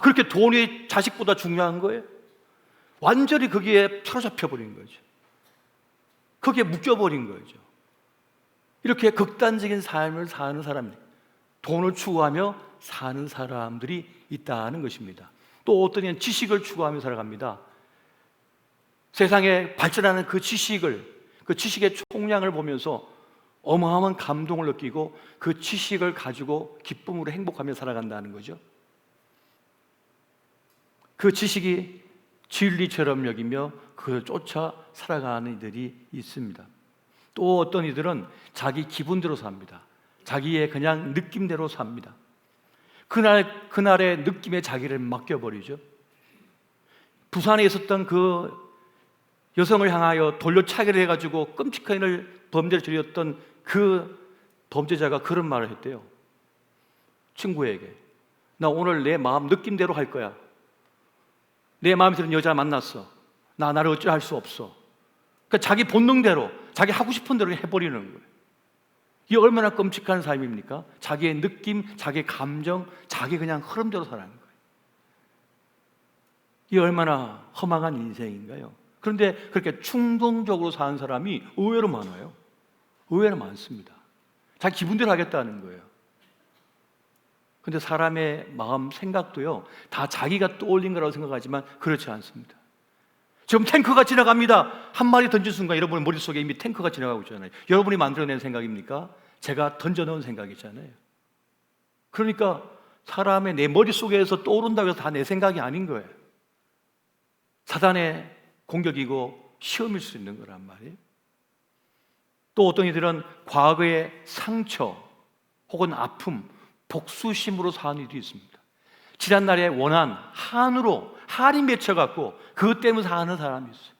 S3: 그렇게 돈이 자식보다 중요한 거예요? 완전히 거기에 사로잡혀 버린 거죠. 거기에 묶여버린 거죠. 이렇게 극단적인 삶을 사는 사람들, 돈을 추구하며 사는 사람들이 있다는 것입니다. 또 어떤 이는 지식을 추구하며 살아갑니다. 세상에 발전하는 그 지식의 총량을 보면서 어마어마한 감동을 느끼고 그 지식을 가지고 기쁨으로 행복하며 살아간다는 거죠. 그 지식이 진리처럼 여기며 그걸 쫓아 살아가는 이들이 있습니다. 또 어떤 이들은 자기 기분대로 삽니다. 자기의 그냥 느낌대로 삽니다. 그날의 느낌에 자기를 맡겨버리죠. 부산에 있었던 그 여성을 향하여 돌려차기를 해가지고 끔찍한 일을 범죄를 저질렀던 그 범죄자가 그런 말을 했대요. 친구에게, 나 오늘 내 마음 느낌대로 할 거야. 내 마음에 드는 여자 만났어. 나를 어찌할 수 없어. 그러니까 자기 본능대로, 자기 하고 싶은 대로 해버리는 거예요. 이게 얼마나 끔찍한 삶입니까? 자기의 느낌, 자기의 감정, 자기 그냥 흐름대로 사는 거예요. 이게 얼마나 허망한 인생인가요? 그런데 그렇게 충동적으로 사는 사람이 의외로 많아요. 의외로 많습니다. 자기 기분대로 하겠다는 거예요. 근데 사람의 마음, 생각도요, 다 자기가 떠올린 거라고 생각하지만 그렇지 않습니다. 지금 탱크가 지나갑니다. 한 마리 던진 순간 여러분 머릿속에 이미 탱크가 지나가고 있잖아요. 여러분이 만들어낸 생각입니까? 제가 던져놓은 생각이잖아요. 그러니까 사람의 내 머릿속에서 떠오른다고 해서 다 내 생각이 아닌 거예요. 사단의 공격이고 시험일 수 있는 거란 말이에요. 또 어떤 이들은 과거의 상처 혹은 아픔, 복수심으로 사는 일이 있습니다. 지난날의 원한, 한이 맺혀갖고 그것 때문에 사는 사람이 있어요.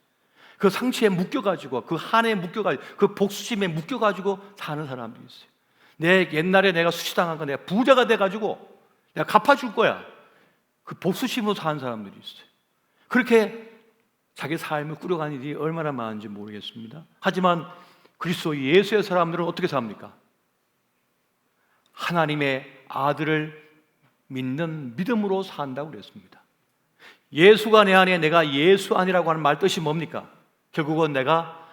S3: 그 상처에 묶여가지고, 그 한에 묶여가지고, 그 복수심에 묶여가지고 사는 사람도 있어요. 옛날에 내가 수치당한 거 내가 부자가 돼가지고 내가 갚아줄 거야. 그 복수심으로 사는 사람들이 있어요. 그렇게 자기 삶을 꾸려가는 일이 얼마나 많은지 모르겠습니다. 하지만 그리스도 예수의 사람들은 어떻게 삽니까? 하나님의 아들을 믿는 믿음으로 산다고 그랬습니다. 예수가 내 안에, 내가 예수 안이라고 하는 말 뜻이 뭡니까? 결국은 내가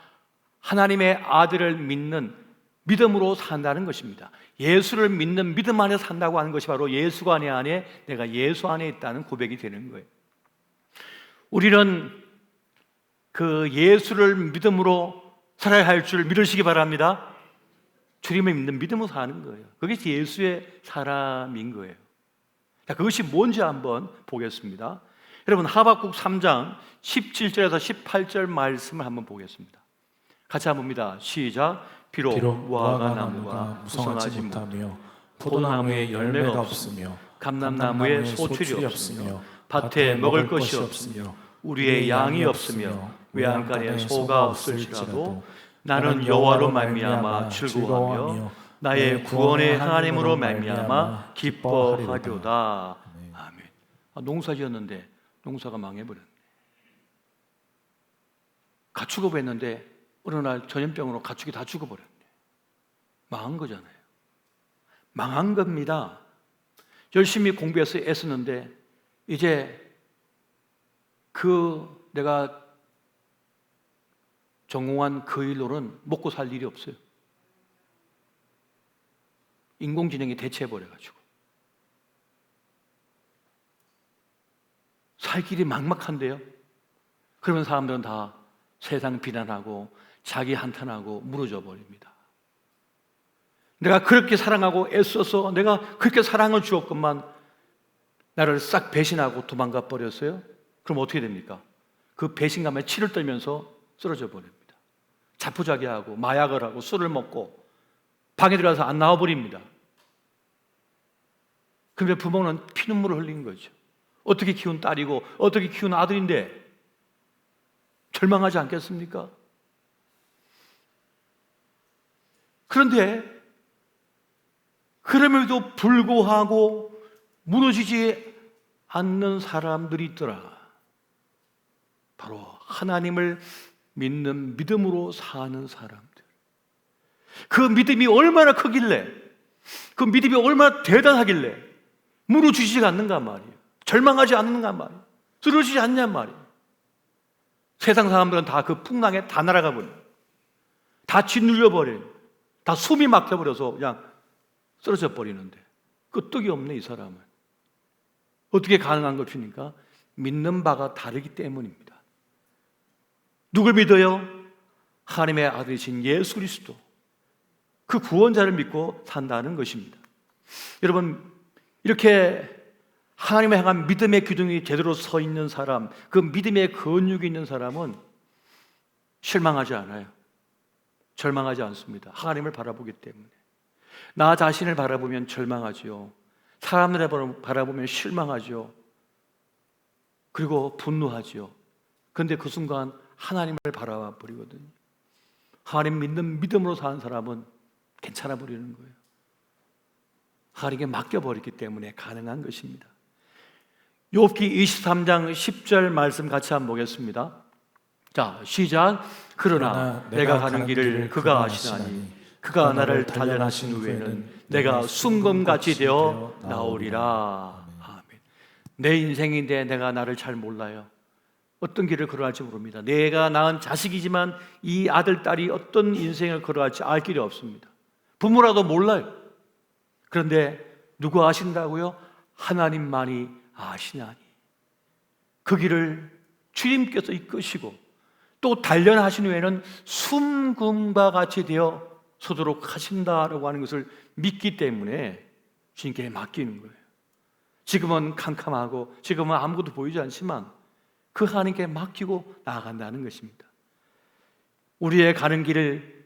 S3: 하나님의 아들을 믿는 믿음으로 산다는 것입니다. 예수를 믿는 믿음 안에 산다고 하는 것이 바로 예수가 내 안에, 내가 예수 안에 있다는 고백이 되는 거예요. 우리는 그 예수를 믿음으로 살아야 할 줄 믿으시기 바랍니다. 주님을 믿는 믿음으로 사는 거예요. 그것이 예수의 사람인 거예요. 자, 그것이 뭔지 한번 보겠습니다. 여러분, 하박국 3장 17절에서 18절 말씀을 한번 보겠습니다. 같이 한번 봅니다. 시작. 비록 무화과 나무가 무성하지 못하며 포도나무에 열매가 없으며 감람나무에 소출이 없으며 밭에 먹을 것이 없으며 우리의 양이 없으며 외양간에 소가 없을지라도 나는 여호와로 말미암아 즐거워하며 나의 구원의 하나님으로 말미암아 기뻐하리로다. 아멘. 농사지었는데 농사가 망해버렸네. 가축업 했는데 어느 날 전염병으로 가축이 다 죽어버렸네. 망한 거잖아요. 망한 겁니다. 열심히 공부해서 애쓰는데 이제 내가 전공한 그 일로는 먹고 살 일이 없어요. 인공지능이 대체해버려가지고 살 길이 막막한데요. 그러면 사람들은 다 세상 비난하고 자기 한탄하고 무너져 버립니다. 내가 그렇게 사랑하고 애써서 내가 그렇게 사랑을 주었건만 나를 싹 배신하고 도망가 버렸어요. 그럼 어떻게 됩니까? 그 배신감에 치를 떨면서 쓰러져 버립니다. 자포자기하고 마약을 하고 술을 먹고 방에 들어가서 안 나와 버립니다. 그런데 부모는 피눈물을 흘린 거죠. 어떻게 키운 딸이고 어떻게 키운 아들인데 절망하지 않겠습니까? 그런데 그럼에도 불구하고 무너지지 않는 사람들이 있더라. 바로 하나님을 믿는 믿음으로 사는 사람들. 그 믿음이 얼마나 크길래, 그 믿음이 얼마나 대단하길래 무너지지 않는가 말이에요. 절망하지 않는가 말이에요. 쓰러지지 않냐 말이에요. 세상 사람들은 다 그 풍랑에 다 날아가 버려요. 다 짓눌려 버려요. 다 숨이 막혀버려서 그냥 쓰러져 버리는데 끄떡이 없네 이 사람은. 어떻게 가능한 것입니까? 믿는 바가 다르기 때문입니다. 누굴 믿어요? 하나님의 아들이신 예수 그리스도, 그 구원자를 믿고 산다는 것입니다. 여러분, 이렇게 하나님을 향한 믿음의 기둥이 제대로 서 있는 사람, 그 믿음의 근육이 있는 사람은 실망하지 않아요. 절망하지 않습니다. 하나님을 바라보기 때문에. 나 자신을 바라보면 절망하지요. 사람들을 바라보면 실망하죠. 그리고 분노하지요. 그런데 그 순간 하나님을 바라봐 버리거든요. 하나님 믿는 믿음으로 사는 사람은 괜찮아 버리는 거예요. 하나님께 맡겨버렸기 때문에 가능한 것입니다. 욥기 23장 10절 말씀 같이 한번 보겠습니다. 자, 시작. 그러나 내가 가는 길을 그가 아시나니 그가 나를 단련하신 후에는 내가 순금같이 되어 나오리라. 아멘. 내 인생인데 내가 나를 잘 몰라요. 어떤 길을 걸어갈지 모릅니다. 내가 낳은 자식이지만 이 아들, 딸이 어떤 인생을 걸어갈지 알 길이 없습니다. 부모라도 몰라요. 그런데 누가 아신다고요? 하나님만이 아시나니. 그 길을 주님께서 이끄시고 또 단련하신 후에는 순금과 같이 되어 서도록 하신다라고 하는 것을 믿기 때문에 주님께 맡기는 거예요. 지금은 캄캄하고 지금은 아무것도 보이지 않지만 그 하나님께 맡기고 나아간다는 것입니다. 우리의 가는 길을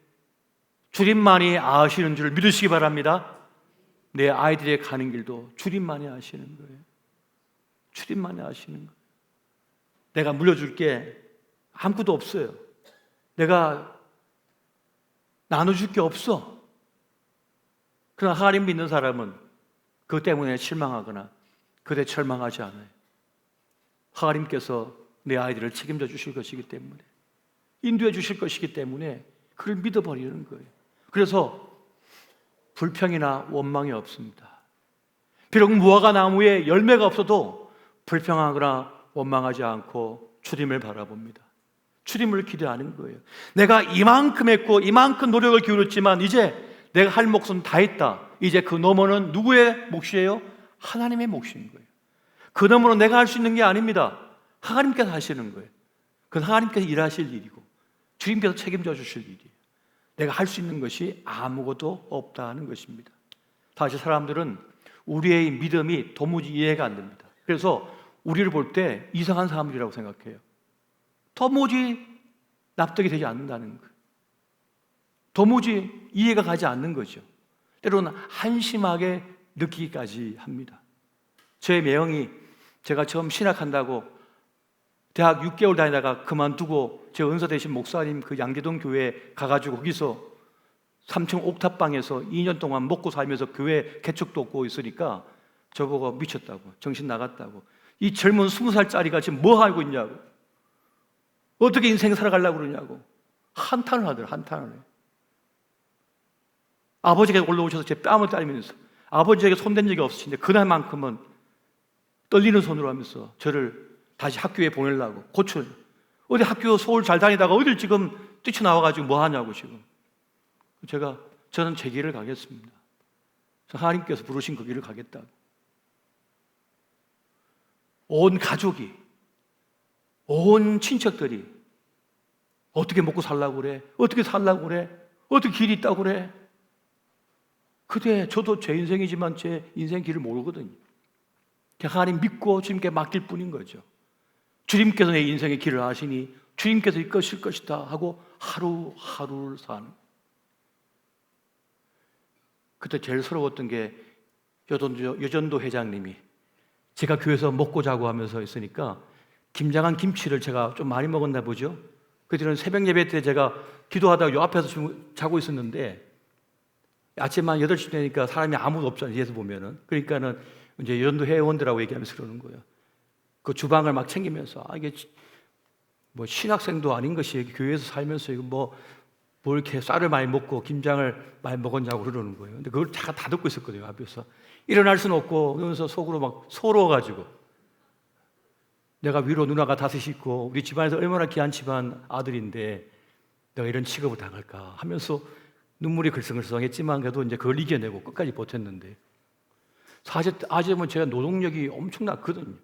S3: 주님만이 아시는 줄 믿으시기 바랍니다. 내 아이들의 가는 길도 주님만이 아시는 거예요. 주님만이 아시는 거예요. 내가 물려줄 게 아무것도 없어요. 내가 나눠줄 게 없어. 그러나 하나님 믿는 사람은 그것 때문에 실망하거나 그때 절망하지 않아요. 하나님께서 내 아이들을 책임져 주실 것이기 때문에, 인도해 주실 것이기 때문에 그를 믿어버리는 거예요. 그래서 불평이나 원망이 없습니다. 비록 무화과 나무에 열매가 없어도 불평하거나 원망하지 않고 주님을 바라봅니다. 주님을 기대하는 거예요. 내가 이만큼 했고 이만큼 노력을 기울였지만 이제 내가 할 몫은 다 했다. 이제 그 너머는 누구의 몫이에요? 하나님의 몫인 거예요. 그 너머는 내가 할 수 있는 게 아닙니다. 하나님께서 하시는 거예요. 그건 하나님께서 일하실 일이고 주님께서 책임져 주실 일이에요. 내가 할 수 있는 것이 아무것도 없다는 것입니다. 다시 사람들은 우리의 믿음이 도무지 이해가 안 됩니다. 그래서 우리를 볼 때 이상한 사람들이라고 생각해요. 도무지 납득이 되지 않는다는 거예요. 도무지 이해가 가지 않는 거죠. 때로는 한심하게 느끼기까지 합니다. 저의 매형이 제가 처음 신학한다고 대학 6개월 다니다가 그만두고 제 은사 되신 목사님 그 양재동 교회에 가가지고 거기서 3층 옥탑방에서 2년 동안 먹고 살면서 교회 개척도 없고 있으니까 저보고 미쳤다고, 정신 나갔다고, 이 젊은 20살짜리가 지금 뭐 하고 있냐고, 어떻게 인생 살아가려고 그러냐고 한탄을 하더라. 한탄을 해. 아버지가 올라오셔서 제 뺨을 때리면서, 아버지에게 손댄 적이 없으신데 그날만큼은 떨리는 손으로 하면서 저를 다시 학교에 보내려고 고쳐. 어디 학교 서울 잘 다니다가 어딜 지금 뛰쳐나와가지고 뭐 하냐고 지금. 저는 제 길을 가겠습니다. 하나님께서 부르신 그 길을 가겠다고. 온 가족이, 온 친척들이 어떻게 먹고 살라고 그래? 어떻게 살라고 그래? 어떻게 길이 있다고 그래? 그때 저도 제 인생이지만 제 인생 길을 모르거든요. 하나님 믿고 주님께 맡길 뿐인 거죠. 주님께서 내 인생의 길을 아시니 주님께서 이끄실 것이다 하고 하루하루를 사는. 그때 제일 서러웠던 게 여전도 회장님이 제가 교회에서 먹고 자고 하면서 있으니까 김장한 김치를 제가 좀 많이 먹었나 보죠. 그때는 새벽 예배 때 제가 기도하다가 요 앞에서 자고 있었는데 아침 한 8시 되니까 사람이 아무도 없잖아요. 뒤에서 보면은. 그러니까는 이제 여전도 회원들하고 얘기하면서 그러는 거예요. 그 주방을 막 챙기면서 이게 뭐 신학생도 아닌 것이 교회에서 살면서 이거 뭐 이렇게 쌀을 많이 먹고 김장을 많이 먹었냐고 그러는 거예요. 근데 그걸 제가 다 듣고 있었거든요. 앞에서 일어날 수는 없고 그러면서 속으로 막 서러워가지고 내가 위로 누나가 5이 있고 우리 집안에서 얼마나 귀한 집안 아들인데 내가 이런 취급을 당할까 하면서 눈물이 글썽글썽했지만 그래도 이제 그걸 이겨내고 끝까지 버텼는데 사실 아직은 제가 노동력이 엄청났거든요.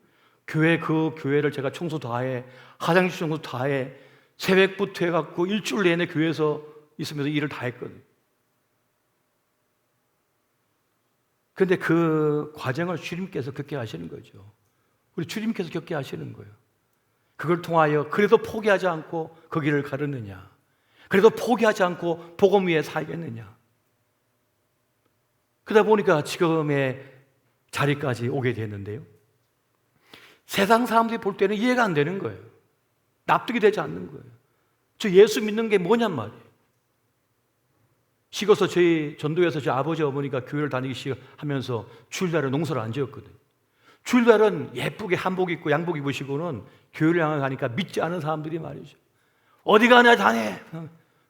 S3: 그 교회를 제가 청소 다 해, 화장실 청소 다 해, 새벽부터 해갖고 일주일 내내 교회에서 있으면서 일을 다 했거든요. 그런데 그 과정을 주님께서 겪게 하시는 거죠. 우리 주님께서 겪게 하시는 거예요. 그걸 통하여 그래도 포기하지 않고 그 길을 가르느냐, 그래도 포기하지 않고 복음 위에 살겠느냐. 그러다 보니까 지금의 자리까지 오게 됐는데요, 세상 사람들이 볼 때는 이해가 안 되는 거예요. 납득이 되지 않는 거예요. 저 예수 믿는 게 뭐냔 말이에요. 식어서 저희 전도에서 저희 아버지 어머니가 교회를 다니기 시작하면서 주일날에 농사를 안 지었거든요. 주일날은 예쁘게 한복 입고 양복 입으시고는 교회를 향해 가니까 믿지 않은 사람들이 말이죠. 어디 가냐 자네,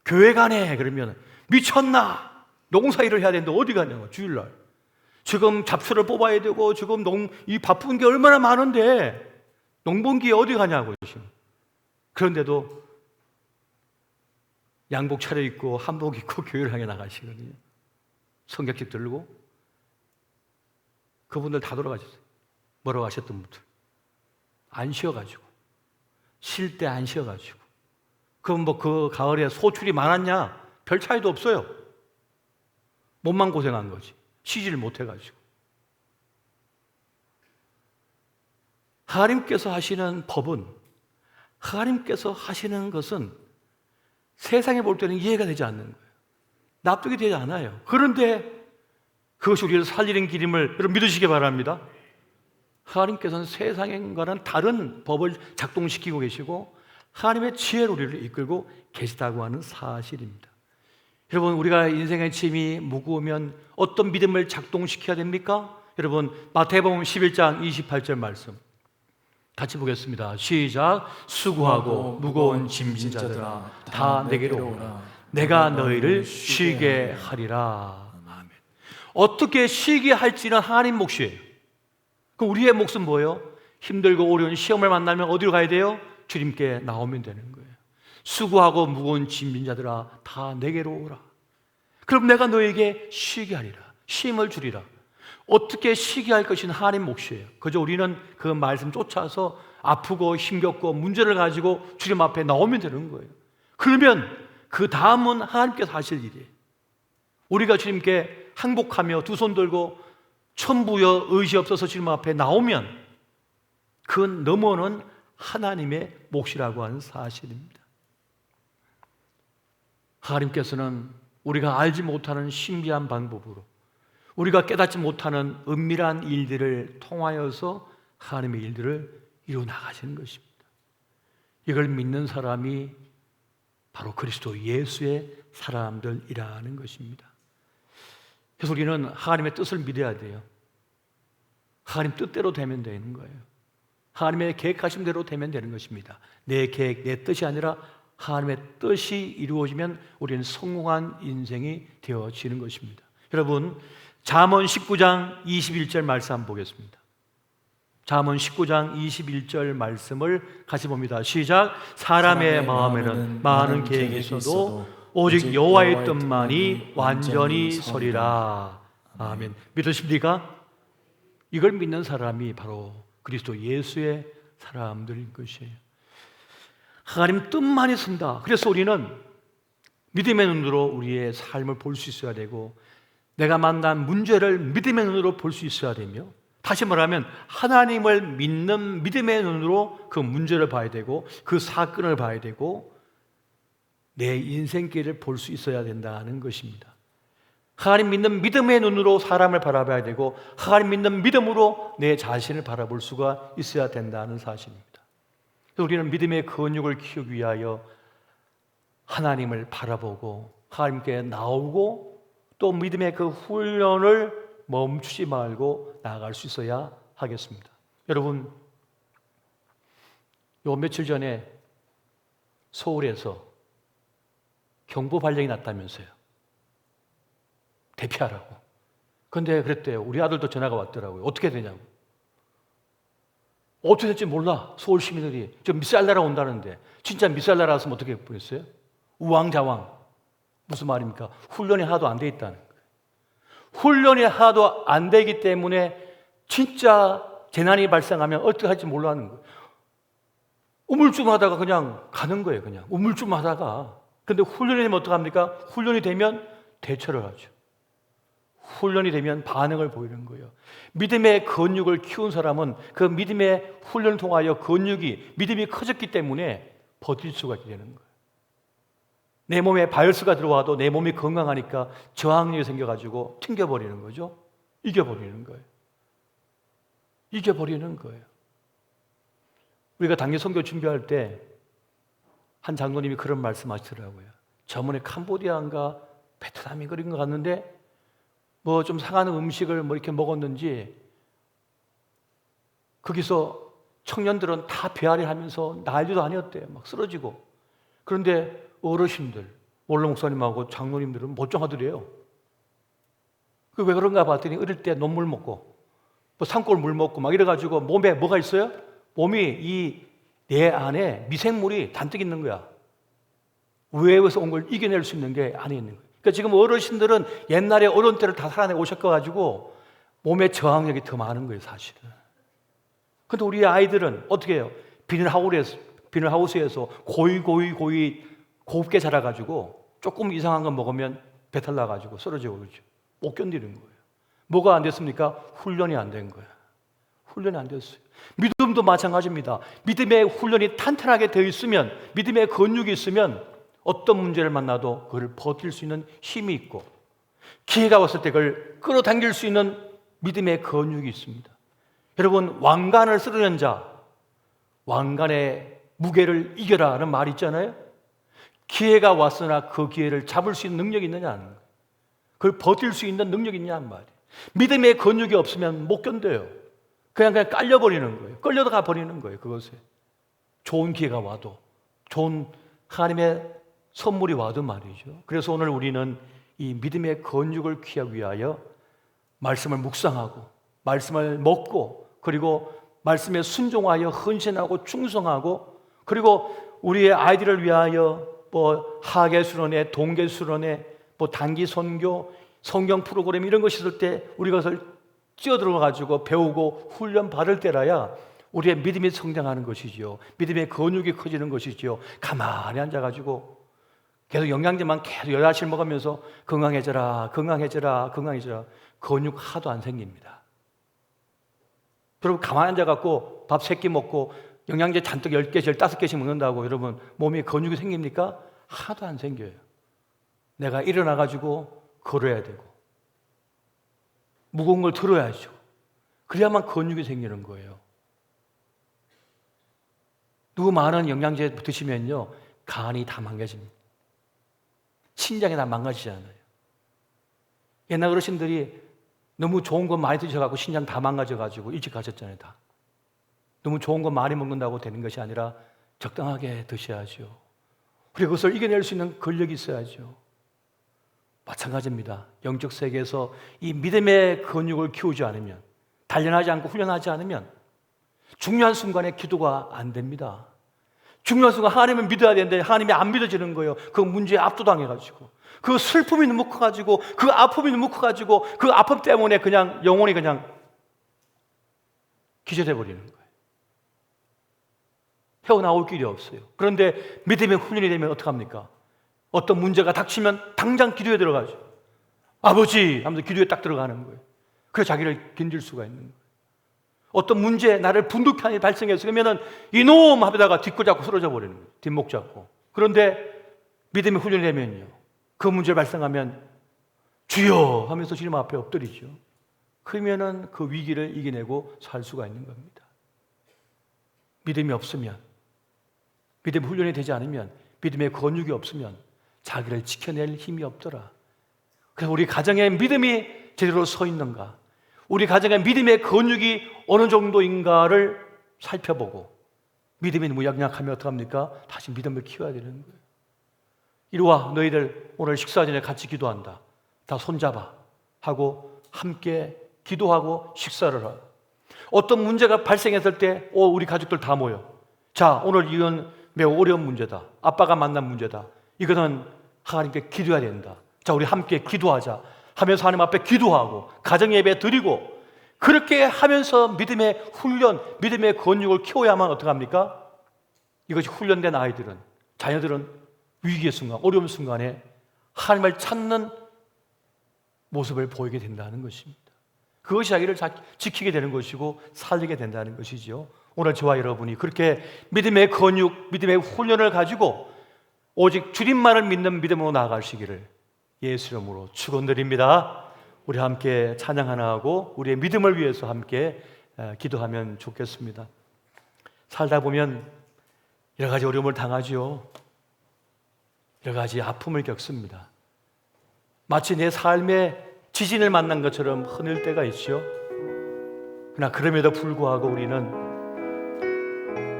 S3: 교회 가네. 그러면 미쳤나? 농사일을 해야 되는데 어디 가냐고. 주일날 지금 잡초를 뽑아야 되고 지금 이 바쁜 게 얼마나 많은데 농번기에 어디 가냐고 지금. 그런데도 양복 차려입고 한복 입고 교회를 향해 나가시거든요. 성경책 들고. 그분들 다 돌아가셨어요. 뭐라고 하셨던 분들 안 쉬어가지고, 쉴 때 안 쉬어가지고. 그럼 뭐 그 가을에 소출이 많았냐? 별 차이도 없어요. 몸만 고생한 거지. 쉬지를 못해가지고. 하나님께서 하시는 법은, 하나님께서 하시는 것은 세상에 볼 때는 이해가 되지 않는 거예요. 납득이 되지 않아요. 그런데 그것이 우리를 살리는 길임을 여러분 믿으시기 바랍니다. 하나님께서는 세상과는 다른 법을 작동시키고 계시고 하나님의 지혜로 우리를 이끌고 계시다고 하는 사실입니다. 여러분, 우리가 인생의 짐이 무거우면 어떤 믿음을 작동시켜야 됩니까? 여러분, 마태복음 11장 28절 말씀 같이 보겠습니다. 시작. 수고하고 무거운 짐진 자들아 다 내게로 오라. 내가 너희를 쉬게 하리라. 아멘. 어떻게 쉬게 할지는 하나님 몫이에요. 그럼 우리의 몫은 뭐예요? 힘들고 어려운 시험을 만나면 어디로 가야 돼요? 주님께 나오면 되는 거예요. 수고하고 무거운 짐진 자들아 다 내게로 오라. 그럼 내가 너에게 쉬게 하리라. 쉼을 주리라. 어떻게 쉬게 할 것인 하나님 몫이에요. 그저 우리는 그 말씀 쫓아서 아프고 힘겹고 문제를 가지고 주님 앞에 나오면 되는 거예요. 그러면 그 다음은 하나님께서 하실 일이에요. 우리가 주님께 항복하며 두 손 들고 천부여 의지 없어서 주님 앞에 나오면 그 너머는 하나님의 몫이라고 하는 사실입니다. 하나님께서는 우리가 알지 못하는 신비한 방법으로, 우리가 깨닫지 못하는 은밀한 일들을 통하여서 하나님의 일들을 이루어 나가시는 것입니다. 이걸 믿는 사람이 바로 그리스도 예수의 사람들이라는 것입니다. 그래서 우리는 하나님의 뜻을 믿어야 돼요. 하나님 뜻대로 되면 되는 거예요. 하나님의 계획하신 대로 되면 되는 것입니다. 내 계획, 내 뜻이 아니라 하나님의 뜻이 이루어지면 우리는 성공한 인생이 되어지는 것입니다. 여러분, 잠언 19장 21절 말씀 한번 보겠습니다. 잠언 19장 21절 말씀을 같이 봅니다. 시작. 사람의 마음에는 많은 계획이 있어도 오직 여호와의 뜻만이 완전히 서리라. 아멘. 믿으십니까? 이걸 믿는 사람이 바로 그리스도 예수의 사람들인 것이에요. 하나님 뜻만이 선다. 그래서 우리는 믿음의 눈으로 우리의 삶을 볼 수 있어야 되고, 내가 만난 문제를 믿음의 눈으로 볼 수 있어야 되며, 다시 말하면 하나님을 믿는 믿음의 눈으로 그 문제를 봐야 되고, 그 사건을 봐야 되고, 내 인생길을 볼 수 있어야 된다는 것입니다. 하나님 믿는 믿음의 눈으로 사람을 바라봐야 되고, 하나님 믿는 믿음으로 내 자신을 바라볼 수가 있어야 된다는 사실입니다. 그래서 우리는 믿음의 근육을 키우기 위하여 하나님을 바라보고 하나님께 나오고, 또 믿음의 그 훈련을 멈추지 말고 나아갈 수 있어야 하겠습니다. 여러분, 요 며칠 전에 서울에서 경보 발령이 났다면서요. 대피하라고. 그런데 그랬대요. 우리 아들도 전화가 왔더라고요. 어떻게 되냐고. 어떻게 될지 몰라. 서울 시민들이 저 미사일 날아 온다는데, 진짜 미사일 날아왔으면 어떻게 보냈어요? 우왕좌왕. 무슨 말입니까? 훈련이 하나도 안 돼 있다는 거예요. 훈련이 하나도 안 되기 때문에 진짜 재난이 발생하면 어떻게 할지 몰라 하는 거예요. 우물쭈물하다가 그냥 가는 거예요. 그냥 우물쭈물하다가. 근데 훈련이 되면 어떡합니까? 훈련이 되면 대처를 하죠. 훈련이 되면 반응을 보이는 거예요. 믿음의 근육을 키운 사람은 그 믿음의 훈련을 통하여 근육이, 믿음이 커졌기 때문에 버틸 수가 있게 되는 거예요. 내 몸에 바이러스가 들어와도 내 몸이 건강하니까 저항력이 생겨가지고 튕겨버리는 거죠. 이겨버리는 거예요. 이겨버리는 거예요. 우리가 당일 선교 준비할 때 한 장로님이 그런 말씀 하시더라고요. 저번에 캄보디아인가 베트남이 그런 거 갔는데 뭐 좀 상한 음식을 뭐 이렇게 먹었는지 거기서 청년들은 다 배앓이 하면서 난리도 아니었대요. 막 쓰러지고. 그런데 어르신들, 원로 목사님하고 장로님들은 멀쩡하더래요. 그 왜 그런가 봤더니 어릴 때 논물 먹고 뭐 산골 물 먹고 막 이래가지고 몸에 뭐가 있어요? 몸이 이 내 안에 미생물이 잔뜩 있는 거야. 외부에서 온 걸 이겨낼 수 있는 게 안에 있는 거야. 그러니까 지금 어르신들은 옛날에 어려운 때를 다 살아내고 오셨어가지고 몸에 저항력이 더 많은 거예요, 사실은. 근데 우리 아이들은 어떻게 해요? 비닐하우스에서 고이 곱게 자라가지고 조금 이상한 거 먹으면 배탈 나가지고 쓰러지고 그러죠. 못 견디는 거예요. 뭐가 안 됐습니까? 훈련이 안 된 거예요. 훈련이 안 됐어요. 믿음도 마찬가지입니다. 믿음의 훈련이 탄탄하게 되어 있으면, 믿음의 근육이 있으면 어떤 문제를 만나도 그걸 버틸 수 있는 힘이 있고, 기회가 왔을 때 그걸 끌어당길 수 있는 믿음의 근육이 있습니다. 여러분, 왕관을 쓰려는 자, 왕관의 무게를 이겨라는 말이 있잖아요. 기회가 왔으나 그 기회를 잡을 수 있는 능력이 있느냐는 거예요. 그걸 버틸 수 있는 능력이 있냐는 말이에요. 믿음의 근육이 없으면 못 견뎌요. 그냥 깔려버리는 거예요. 끌려가 버리는 거예요. 그것에 좋은 기회가 와도, 좋은 하나님의 선물이 와도 말이죠. 그래서 오늘 우리는 이 믿음의 근육을 키우기 위하여 말씀을 묵상하고, 말씀을 먹고, 그리고 말씀에 순종하여 헌신하고 충성하고, 그리고 우리의 아이들을 위하여 뭐 하계수련회, 동계수련회, 뭐 단기 선교, 성경 프로그램 이런 것이 있을 때 우리가 그것을 뛰어들어가지고 배우고 훈련 받을 때라야 우리의 믿음이 성장하는 것이지요. 믿음의 근육이 커지는 것이지요. 가만히 앉아가지고 계속 영양제만 계속 8알씩 먹으면서 건강해져라, 건강해져라, 건강해져라. 근육 하도 안 생깁니다. 여러분, 가만히 앉아갖고 밥 3끼 먹고 영양제 잔뜩 10개씩 15개씩 먹는다고 여러분 몸에 근육이 생깁니까? 하도 안 생겨요. 내가 일어나가지고 걸어야 되고 무거운 걸 들어야죠. 그래야만 근육이 생기는 거예요. 너무 많은 영양제 드시면요 간이 다 망가집니다. 신장이 다 망가지잖아요. 옛날 어르신들이 너무 좋은 거 많이 드셔가지고 신장 다 망가져가지고 일찍 가셨잖아요. 다 너무 좋은 거 많이 먹는다고 되는 것이 아니라 적당하게 드셔야죠. 그리고 그것을 이겨낼 수 있는 근력이 있어야죠. 마찬가지입니다. 영적 세계에서 이 믿음의 근육을 키우지 않으면, 단련하지 않고 훈련하지 않으면 중요한 순간에 기도가 안 됩니다. 중요한 순간 하나님을 믿어야 되는데 하나님이 안 믿어지는 거예요. 그 문제에 압도당해가지고, 그 슬픔이 너무 커가지고, 그 아픔이 너무 커가지고, 그 아픔 때문에 그냥 영혼이 그냥 기절해 버리는 거예요. 헤어나올 길이 없어요. 그런데 믿음의 훈련이 되면 어떡합니까? 어떤 문제가 닥치면 당장 기도에 들어가죠. 아버지 하면서 기도에 딱 들어가는 거예요. 그래서 자기를 견딜 수가 있는 거예요. 어떤 문제, 나를 분두편이 발생해서 그러면은 이놈 하다가 뒷골 잡고 쓰러져 버리는 거예요. 뒷목 잡고. 그런데 믿음의 훈련이 되면요, 그 문제를 발생하면 주여 하면서 주님 앞에 엎드리죠. 그러면은 그 위기를 이겨내고 살 수가 있는 겁니다. 믿음이 없으면, 믿음 훈련이 되지 않으면, 믿음의 근육이 없으면 자기를 지켜낼 힘이 없더라. 그래서 우리 가정에 믿음이 제대로 서 있는가, 우리 가정의 믿음의 근육이 어느 정도인가를 살펴보고, 믿음이 너무 약하면 어떡합니까? 다시 믿음을 키워야 되는 거예요. 이리와 너희들 오늘 식사 전에 같이 기도한다. 다 손잡아 하고 함께 기도하고 식사를 하고, 어떤 문제가 발생했을 때 우리 가족들 다 모여. 자, 오늘 이건 매우 어려운 문제다. 아빠가 만난 문제다. 이거는 하나님께 기도해야 된다. 자, 우리 함께 기도하자 하면서 하나님 앞에 기도하고 가정 예배 드리고, 그렇게 하면서 믿음의 훈련, 믿음의 근육을 키워야만 어떡합니까? 이것이 훈련된 아이들은, 자녀들은 위기의 순간, 어려운 순간에 하나님을 찾는 모습을 보이게 된다는 것입니다. 그것이 자기를 지키게 되는 것이고 살리게 된다는 것이죠. 오늘 저와 여러분이 그렇게 믿음의 근육, 믿음의 훈련을 가지고 오직 주님만을 믿는 믿음으로 나아가시기를 예수 이름으로 축원드립니다. 우리 함께 찬양 하나 하고 우리의 믿음을 위해서 함께 기도하면 좋겠습니다. 살다 보면 여러 가지 어려움을 당하죠. 여러 가지 아픔을 겪습니다. 마치 내 삶에 지진을 만난 것처럼 흔들 때가 있죠. 그러나 그럼에도 불구하고 우리는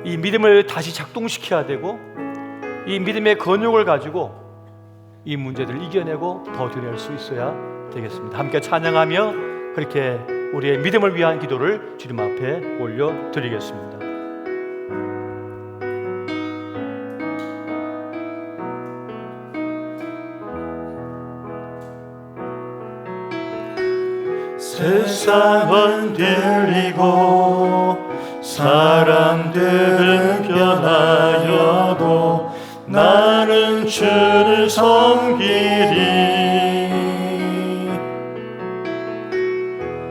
S3: 이 믿음을 다시 작동시켜야 되고, 이 믿음의 근육을 가지고 이 문제들을 이겨내고 더 드릴 수 있어야 되겠습니다. 함께 찬양하며 그렇게 우리의 믿음을 위한 기도를 주님 앞에 올려드리겠습니다.
S2: 세상은 들리고 사람들은 변하여도 나는 주를 섬기리.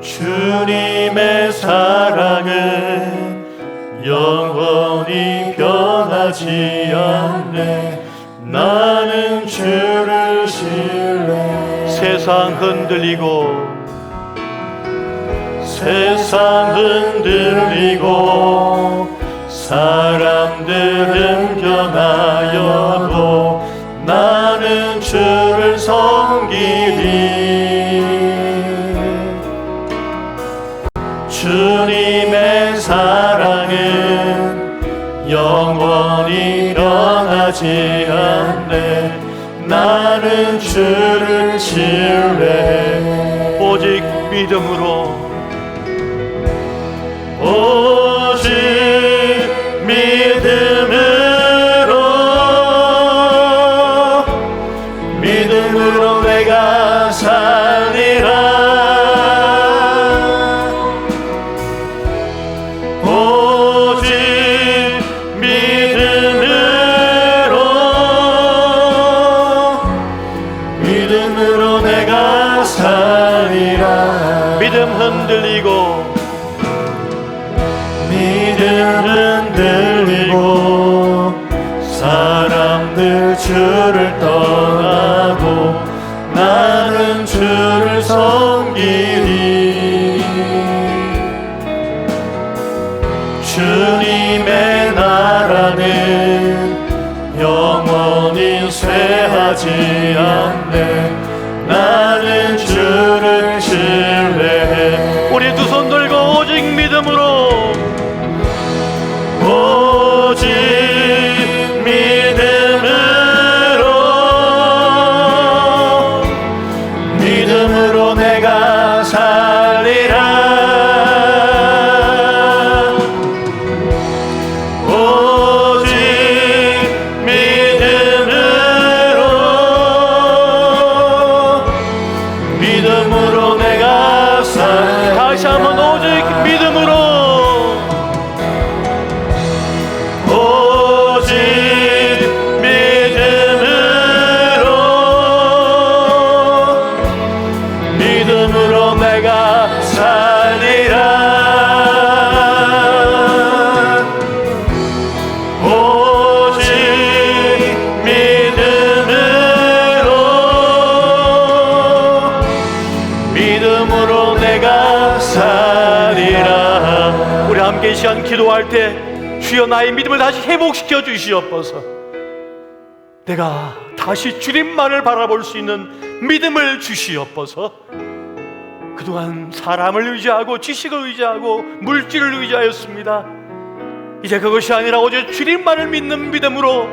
S2: 주님의 사랑은 영원히 변하지 않네. 나는 주를 신뢰.
S3: 세상 흔들리고
S2: 세상 흔들리고 사람들은 변하여도 나는 주를 섬기리. 주님의 사랑은 영원히 변하지 않네. 나는 주를 신뢰.
S3: 오직 믿음으로,
S2: 오직 믿음으로 내가 살리라. 오직 믿음으로 내가 살리라.
S3: 믿음 흔들리고
S2: 사람들 주를 떠나고 나는 주를 섬기리. 주님의 나라는 사람은 오직 믿음으로 내가 살리라. 오직 믿음으로 내가 살리라. 우리 함께 이 시간 기도할 때 주여 나의 믿음을 다시 회복시켜 주시옵소서. 내가 다시 주님만을 바라볼 수 있는 믿음을 주시옵소서. 그동안 사람을 의지하고 지식을 의지하고 물질을 의지하였습니다. 이제 그것이 아니라 오직 주님만을 믿는 믿음으로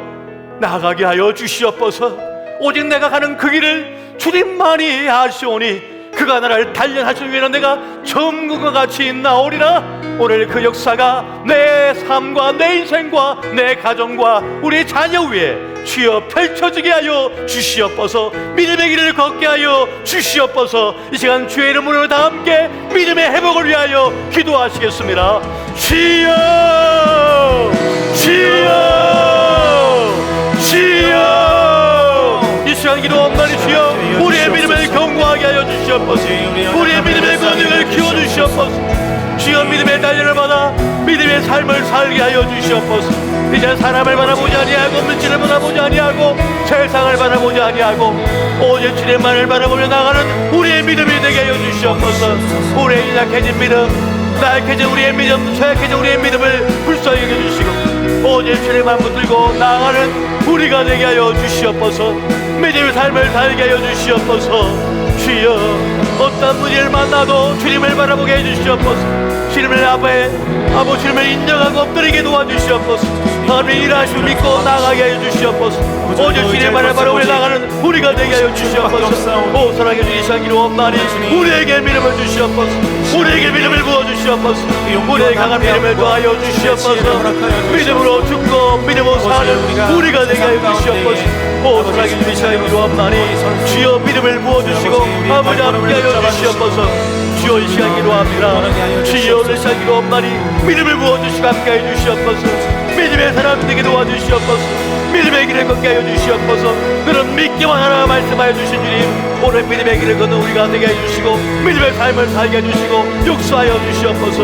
S2: 나아가게 하여 주시옵소서. 오직 내가 가는 그 길을 주님만이 아시오니 그가 나를 단련하시기 위해 내가 정금과 같이 나오리라. 오늘 그 역사가 내 삶과 내 인생과 내 가정과 우리 자녀 위에 주여 펼쳐지게 하여 주시옵소서. 믿음의 길을 걷게 하여 주시옵소서. 이 시간 주의 이름으로 다 함께 믿음의 회복을 위하여 기도하시겠습니다. 주여 주여 주여. 이 시간 기도합니다. 주여 우리의 믿음을 견고하게 하여 주시옵소서. 우리의 믿음의 권능을 키워주시옵소서. 주여 믿음의 단련을 받아 믿음의 삶을 살게 하여 주시옵소서. 이제 사람을 바라보지 아니하고 물질을 바라보지 아니하고 세상을 바라보지 아니하고 오직 주님만을 바라보며 나가는 우리의 믿음이 되게 하여 주시옵소서. 우리의 약해진 믿음, 나약해진 우리의 믿음, 죄악해진 우리의 믿음을 불쌍히 여겨주시고 오직 주님만 붙들고 나아가는 우리가 되게 하여 주시옵소서. 믿음의 삶을 살게 하여 주시옵소서. 주여 어떤 분을 만나도 주님을 바라보게 해주시옵소서. 주님을 아버지를 인정하고 엎드리게 도와주시옵소서. 하나님의 일하심을 믿고 나가게 하여 주시옵소서. 오직 주님만을 바라보며 나가는 우리가 되게 하여 주시옵소서. 오 사랑해 주시기 기도옵나니 우리에게 믿음을 주시옵소서. 우리에게 믿음을 부어주시옵소서. 우리에게 강한 믿음을 더하여 주시옵소서. 믿음으로 죽고 믿음으로 사는 우리가 되게 하여 주시옵소서. 오 사랑해 주시기 기도옵나니 주여 믿음을 부어주시고 아버지 함께 하여 주시옵소서. 주여 이 시간 기도합니다. 주여 오늘 시간 기도옵나니 믿음을 부어주시고 함께 하여 주시옵소서. 믿음의 사람 되게 도와주시옵소서. 믿음의 길을 걷게 하여 주시옵소서. 그런 믿기만 하나 말씀하여 주신 주님 오늘 믿음의 길을 걷는 우리가 되게 해주시고 믿음의 삶을 살게 해주시고 역사하여 주시옵소서.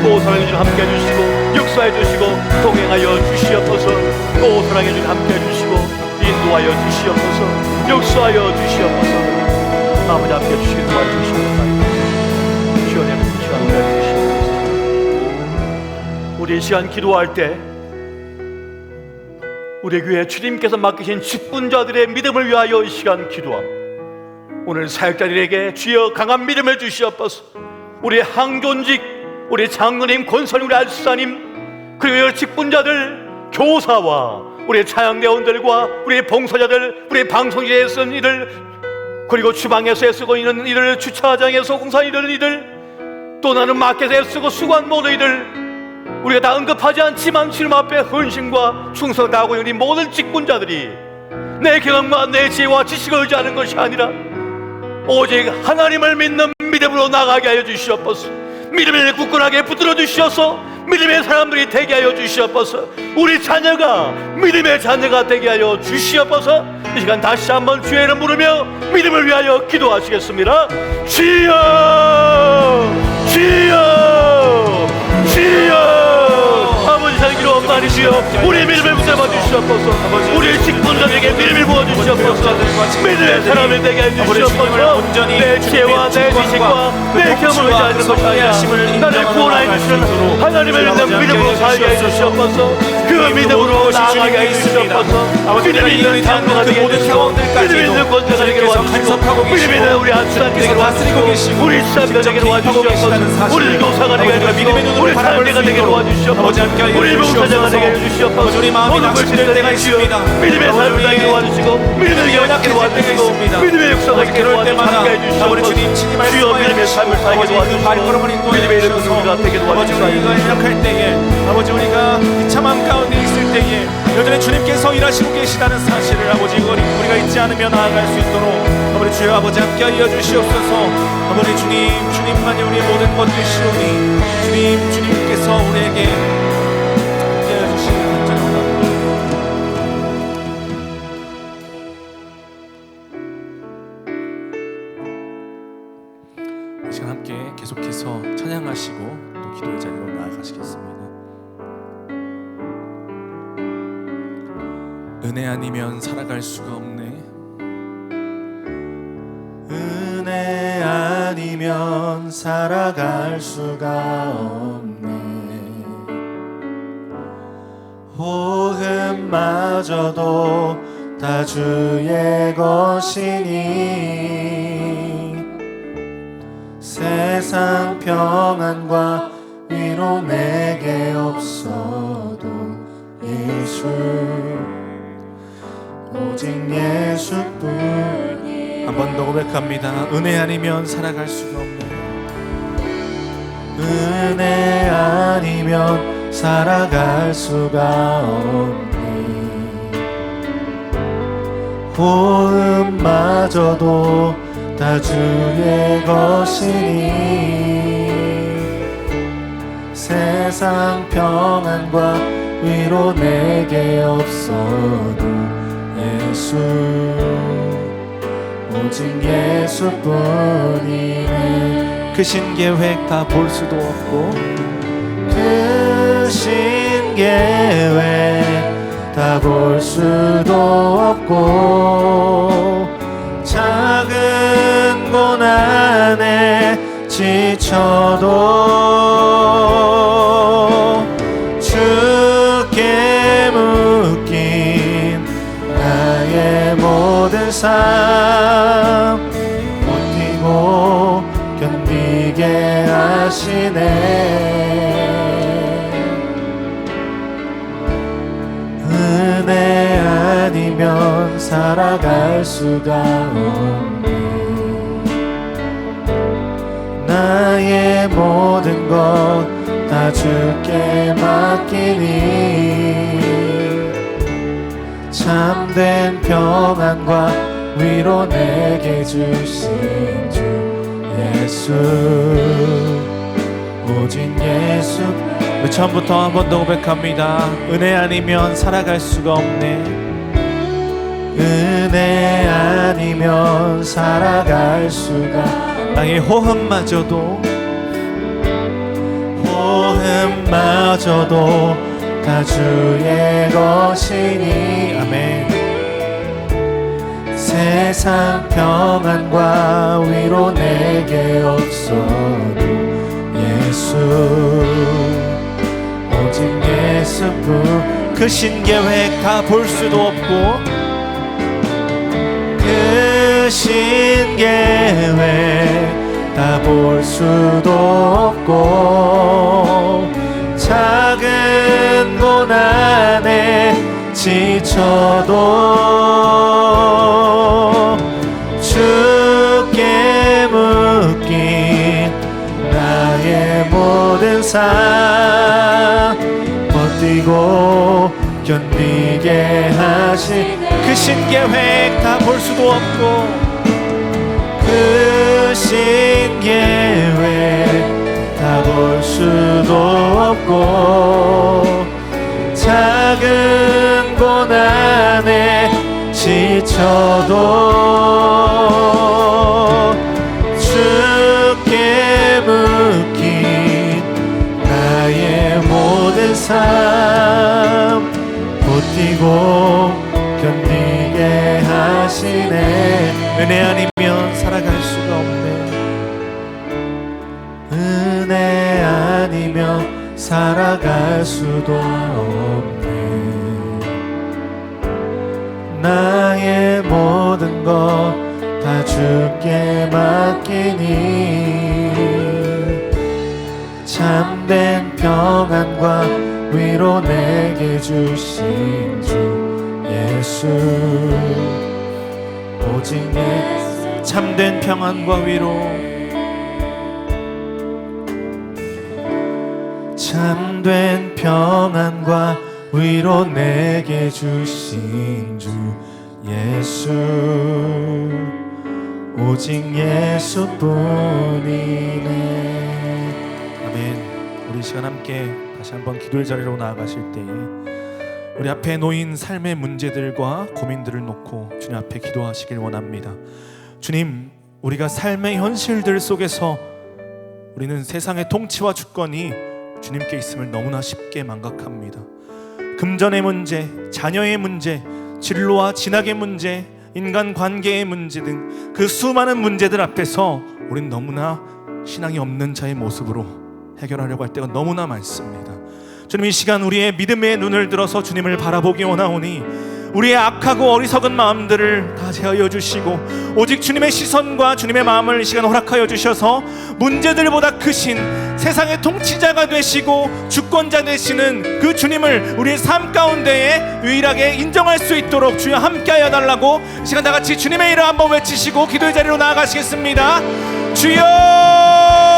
S2: 오 사랑해 주님 함께 해주시고 역사해 주시고 동행하여 주시옵소서. 오 사랑해 주님 함께 해주시고 인도하여 주시옵소서. 역사하여 주시옵소서. 아버지 함께 해주시기 도와주시옵소서. 주여 내 시간 주시옵소서. 우리 이 시간 기도할 때 우리 교회 주님께서 맡기신 직분자들의 믿음을 위하여 이 시간 기도합니다. 오늘 사역자들에게 주여 강한 믿음을 주시옵소서. 우리 항존직, 우리 장로님, 권사님, 우리 알사님 그리고 직분자들, 교사와 우리 찬양대원들과 우리 봉사자들, 우리 방송국에 쓰는 이들 그리고 주방에서 애쓰고 있는 이들, 주차장에서 공사하는 이들 또 나는 마켓에 애쓰고 수고한 모든 이들 우리가 다 언급하지 않지만 주님 앞에 헌신과 충성을 다하고 있는 모든 직분자들이 내 경험과 내 지혜와 지식을 의지하는 것이 아니라 오직 하나님을 믿는 믿음으로 나가게 하여 주시옵소서. 믿음을 굳건하게 붙들어 주시옵소서. 믿음의 사람들이 되게 하여 주시옵소서. 우리 자녀가 믿음의 자녀가 되게 하여 주시옵소서. 이 시간 다시 한번 주의 이름 부르며 믿음을 위하여 기도하시겠습니다. 주여 주여 주여. 아버지 살기로 없나니 주여 우리의 믿음을 붙잡아 주시옵소서. 우리의 직분자들에게 믿음을 부어주시옵소서. 믿음의 사람을 되게 해주시옵소서. 내 지혜와 내 지식과 내 경험을 의지하는 것이 아니라 나를 구원하여 주시는 하나님을 믿는 믿음으로 살게 해주시옵소서. 그 믿음으로 나아가게 해주시옵소서. 믿음 있는 장로가 되게 해주시고 믿음 있는 권자가 되게 도와주시고 믿음 있는 우리 안수단 되게 도와주시고 우리 시사비가 되게 도와주시옵소서. 우리 교사가 되게 해주시고 우리 사람들가 되게 도와주시옵소서. 우리 봉사자가 되게 해주시옵소서. 모든 걸 지낼 때가 있습니다. 믿음의 삶을 나게 도와주시고 믿음의 연약해 도와주시고 믿음의 역사가 있게 도와주시고 함께 해주시옵소서. 주여 믿음의 삶을 살게 도와주시고 믿음의 이름으로 우리가 되게 도와주시옵소서. 아버지 우리가 약할 때에 아버지 우리가 비참함 가운데
S1: 가운데 있을 때에 여전히 주님께서 일하시고 계시다는 사실을 아버지 우리가 잊지 않으며 나아갈 수 있도록 아버지 주여 아버지 함께 하여 주시옵소서. 아버지 주님만이 우리의 모든 것 되시오니 주님께서 우리에게 함께 하여 주시길 간절히 원합니다. 이 시간 함께 계속해서 찬양하시고 또 기도의 자리로 나아가시겠습니다. 은혜 아니면 살아갈 수가 없네. 은혜 아니면 살아갈 수가 없네. 호흡마저도 다 주의 것이니 세상 평안과 위로 내게 없어도 예수 오직 예수뿐. 한 번 더 고백합니다. 은혜 아니면 살아갈 수가 없네. 은혜 아니면 살아갈 수가 없네. 호흡마저도 다 주의 것이니 세상 평안과 위로 내게 없어도 예수 오직 예수뿐이네. 그 신계획 다 볼 수도 없고 그 신계획 다 볼 수도 없고 작은 고난에 지쳐도 주께 묶인 나의 모든 삶 버티고 견디게 하시네. 은혜 아니면 살아갈 수가 없네. 나의 모든 것 다 주께 맡기니 참된 평안과 위로 내게 주신 주 예수 오직 예수. 우리 처음부터 한 번 더 고백합니다. 은혜 아니면 살아갈 수가 없네. 은혜 아니면 살아갈 수가. 나의 호흡마저도 다 주의 것이니 아멘. 세상 평안과 위로 내게 없어도 예수 오직 예수뿐. 그 신계획 다 볼 수도 없고 그 신계획 다 볼 수도 없고 작은 고난에 지쳐도 주께 묶인 나의 모든 삶 버티고 견디게 하신 그 신계획 다 볼 수도 없고 그 신계획 다 볼 수도 없고 작은 고난에 지쳐도 주께 묶인 나의 모든 삶 버티고 견디게 하시네. 은혜 아니면 살아갈 수가 없네. 은혜 아니면 살아갈 수도 없네. 나의 모든 것 다 주께 맡기니 참된 평안과 위로 내게 주신 주 예수 오직 예수. 참된 평안과 위로 참된 평안과 위로 내게 주신 주 예수, 오직 예수뿐이네. 아멘. 우리 시간 함께 다시 한번 기도의 자리로 나아가실 때에 우리 앞에 놓인 삶의 문제들과 고민들을 놓고 주님 앞에 기도하시길 원합니다. 주님, 우리가 삶의 현실들 속에서 우리는 세상의 통치와 주권이 주님께 있음을 너무나 쉽게 망각합니다. 금전의 문제, 자녀의 문제, 진로와 진학의 문제, 인간관계의 문제 등 그 수많은 문제들 앞에서 우린 너무나 신앙이 없는 자의 모습으로 해결하려고 할 때가 너무나 많습니다. 주님, 이 시간 우리의 믿음의 눈을 들어서 주님을 바라보기 원하오니 우리의 악하고 어리석은 마음들을 다 제하여 주시고 오직 주님의 시선과 주님의 마음을 이 시간 허락하여 주셔서 문제들보다 크신 세상의 통치자가 되시고 주권자 되시는 그 주님을 우리의 삶 가운데에 유일하게 인정할 수 있도록 주여 함께하여 달라고 이 시간 다같이 주님의 이름 한번 외치시고 기도의 자리로 나아가시겠습니다.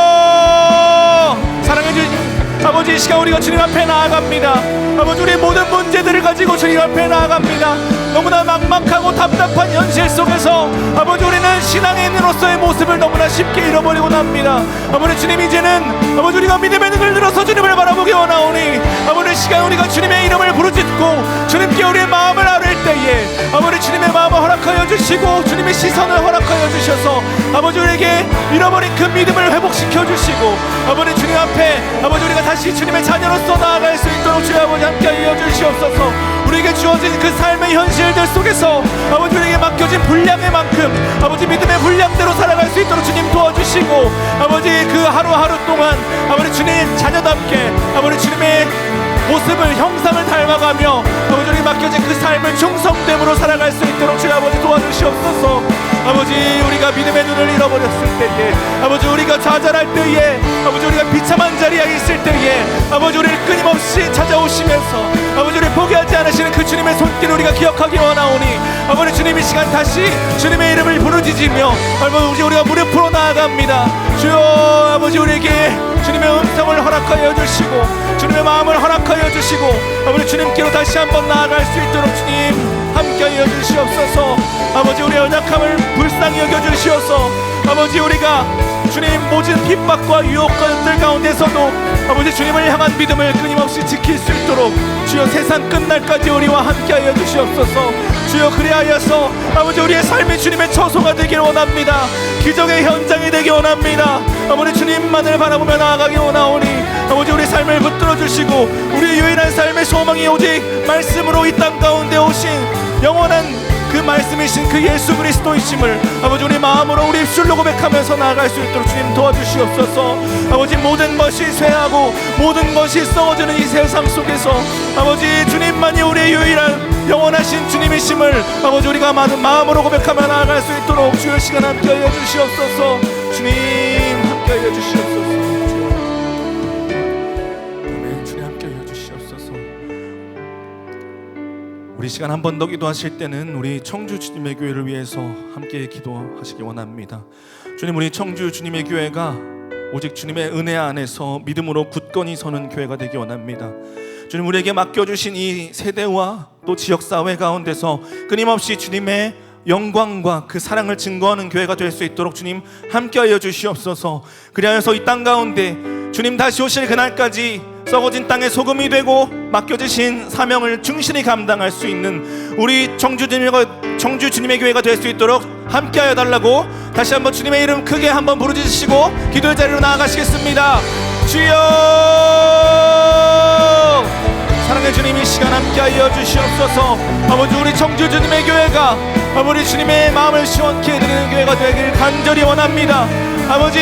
S1: 주여, 사랑해 주시옵소서. 아버지, 이 시간 우리가 주님 앞에 나아갑니다. 아버지, 우리의 모든 문제들을 가지고 주님 앞에 나아갑니다. 너무나 막막하고 답답한 현실 속에서 아버지, 우리는 신앙의 인으로서의 모습을 너무나 쉽게 잃어버리곤 합니다. 아버지 주님, 이제는 아버지 우리가 믿음의 눈을 들어서 주님을 바라보기 원하오니 아버지, 이 시간 우리가 주님의 이름을 부르짖고 주님께 우리의 마음을 아뢰일 때에 아버지 주님의 마음을 허락하여 주시고 주님의 시선을 허락하여 주셔서 아버지 우리에게 잃어버린 그 믿음을 회복시켜 주시고 아버지 주님 앞에 아버지 우리가 다시 주님의 자녀로서 나아갈 수 있도록 주여 아버지 함께하여 주시옵소서. 우리에게 주어진 그 삶의 현실들 속에서 아버지 우리에게 맡겨진 분량의 만큼 아버지 믿음의 분량대로 살아갈 수 있도록 주님 도와주시고 아버지 그 하루하루 동안 아버지 주님 자녀답게 아버지 주님의 모습을 형상을 닮아가며 아버지 우리 맡겨진 그 삶을 충성됨으로 살아갈 수 있도록 주여 아버지 도와주시옵소서. 아버지, 우리가 믿음의 눈을 잃어버렸을 때에 아버지 우리가 좌절할 때에 아버지 우리가 비참한 자리에 있을 때에 아버지 우리를 끊임없이 찾아오시면서 아버지 우리를 포기하지 않으시는 그 주님의 손길을 우리가 기억하기 원하오니 아버지 주님, 이 시간 다시 주님의 이름을 부르짖으며 아버지 우리가 무릎으로 나아갑니다. 주여 아버지, 우리에게 주님의 음성을 허락하여 주시고 주님의 마음을 허락하여 주시고 아버지 주님께로 다시 한번 나아갈 수 있도록 주님 함께하여 주시옵소서. 아버지, 우리의 연약함을 불쌍히 여겨주시옵소서. 아버지, 우리가 주님 모든 핍박과 유혹들 가운데서도 아버지 주님을 향한 믿음을 끊임없이 지킬 수 있도록 주여 세상 끝날까지 우리와 함께하여 주시옵소서. 주여, 그리하여서 아버지 우리의 삶이 주님의 처소가 되길 원합니다. 기적의 현장이 되길 원합니다. 아버지 주님만을 바라보며 나아가기 원하오니 아버지 우리 삶을 붙들어 주시고 우리의 유일한 삶의 소망이 오직 말씀으로 이 땅 가운데 오신 영원한 그 말씀이신 그 예수 그리스도이심을 아버지 우리 마음으로 우리 입술로 고백하면서 나아갈 수 있도록 주님 도와주시옵소서. 아버지, 모든 것이 쇠하고 모든 것이 썩어지는 이 세상 속에서 아버지 주님만이 우리의 유일한 영원하신 주님이심을 아버지 우리가 마음으로 고백하며 나아갈 수 있도록 주여 시간 함께하여 주시옵소서. 주님 함께하여 주시옵소서. 아멘. 주님 함께하여 주시옵소서. 우리 시간 한 번 더 기도하실 때는 우리 청주 주님의 교회를 위해서 함께 기도하시기 원합니다. 주님, 우리 청주 주님의 교회가 오직 주님의 은혜 안에서 믿음으로 굳건히 서는 교회가 되기 원합니다. 주님, 우리에게 맡겨주신 이 세대와 또 지역사회 가운데서 끊임없이 주님의 영광과 그 사랑을 증거하는 교회가 될 수 있도록 주님 함께하여 주시옵소서. 그리하여서 이 땅 가운데 주님 다시 오실 그날까지 썩어진 땅의 소금이 되고 맡겨주신 사명을 충실히 감당할 수 있는 우리 청주 주님의 교회가 될 수 있도록 함께하여 달라고 다시 한번 주님의 이름 크게 한번 부르짖으시고 기도의 자리로 나아가시겠습니다. 주여, 사랑의 주님, 이 시간 함께하여 주시옵소서. 아버지, 우리 청주 주님의 교회가 아버지 주님의 마음을 시원케 해드리는 교회가 되길 간절히 원합니다. 아버지,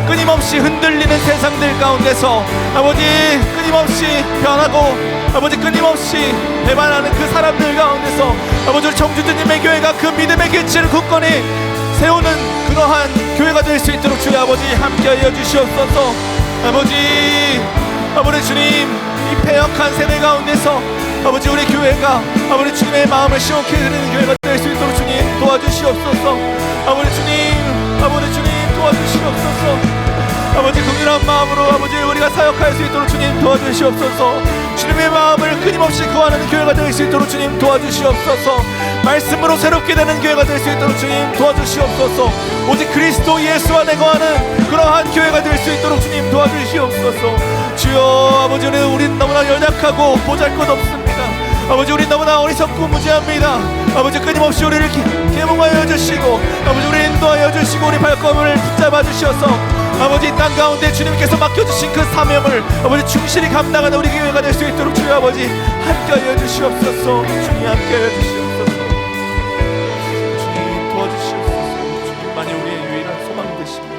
S1: 끊임없이 흔들리는 세상들 가운데서 아버지 끊임없이 변하고 아버지 끊임없이 배반하는 그 사람들 가운데서 아버지 우리 청주 주님의 교회가 그 믿음의 기치를 굳건히 세우는 그러한 교회가 될 수 있도록 주여 아버지 함께하여 주시옵소서. 아버지 주님, 이 패역한 세대 가운데서 아버지 우리 교회가 아버지 주님의 마음을 시원케 해드리는 교회가 될 수 있도록 주님 도와주시옵소서. 아버지 주님 도와주시옵소서. 아버지 긍휼한 마음으로 아버지 우리
S4: 우리가 사역할 수 있도록 주님 도와주시옵소서. 주님의 마음을 끊임없이 구하는 교회가 될 수 있도록 주님 도와주시옵소서. 말씀으로 새롭게 되는 교회가 될 수 있도록 주님 도와주시옵소서. 오직 그리스도 예수 안에 거하는 그러한 교회가 될 수 있도록 주님 도와주시옵소서. 주여 아버지, 우리는 너무나 연약하고 보잘것없습니다. 아버지, 우리 너무나 어리석고 무지합니다. 아버지, 끊임없이 우리를 계몽하여 주시고 아버지, 우리 인도하여 주시고 우리 발걸음을 붙잡아 주셔서 아버지, 이 땅 가운데 주님께서 맡겨주신 그 사명을 아버지 충실히 감당하는 우리 교회가 될 수 있도록 주여 아버지 함께하여 주시옵소서. 주님 함께하여 주시옵소서. 주님 도와주시옵소서. 주님만이 우리의 유일한 소망이 되십니다.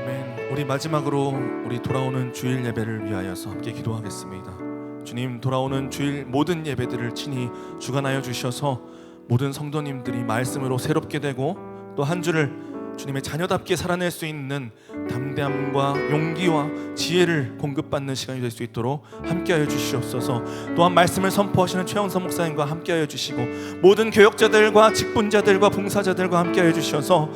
S4: 아멘. 우리 마지막으로 우리 돌아오는 주일 예배를 위하여서 함께 기도하겠습니다. 주님, 돌아오는 주일 모든 예배들을 친히 주관하여 주셔서 모든 성도님들이 말씀으로 새롭게 되고 또 한 주를 주님의 자녀답게 살아낼 수 있는 담대함과 용기와 지혜를 공급받는 시간이 될 수 있도록 함께하여 주시옵소서. 또한 말씀을 선포하시는 최영선 목사님과 함께하여 주시고 모든 교역자들과 직분자들과 봉사자들과 함께하여 주셔서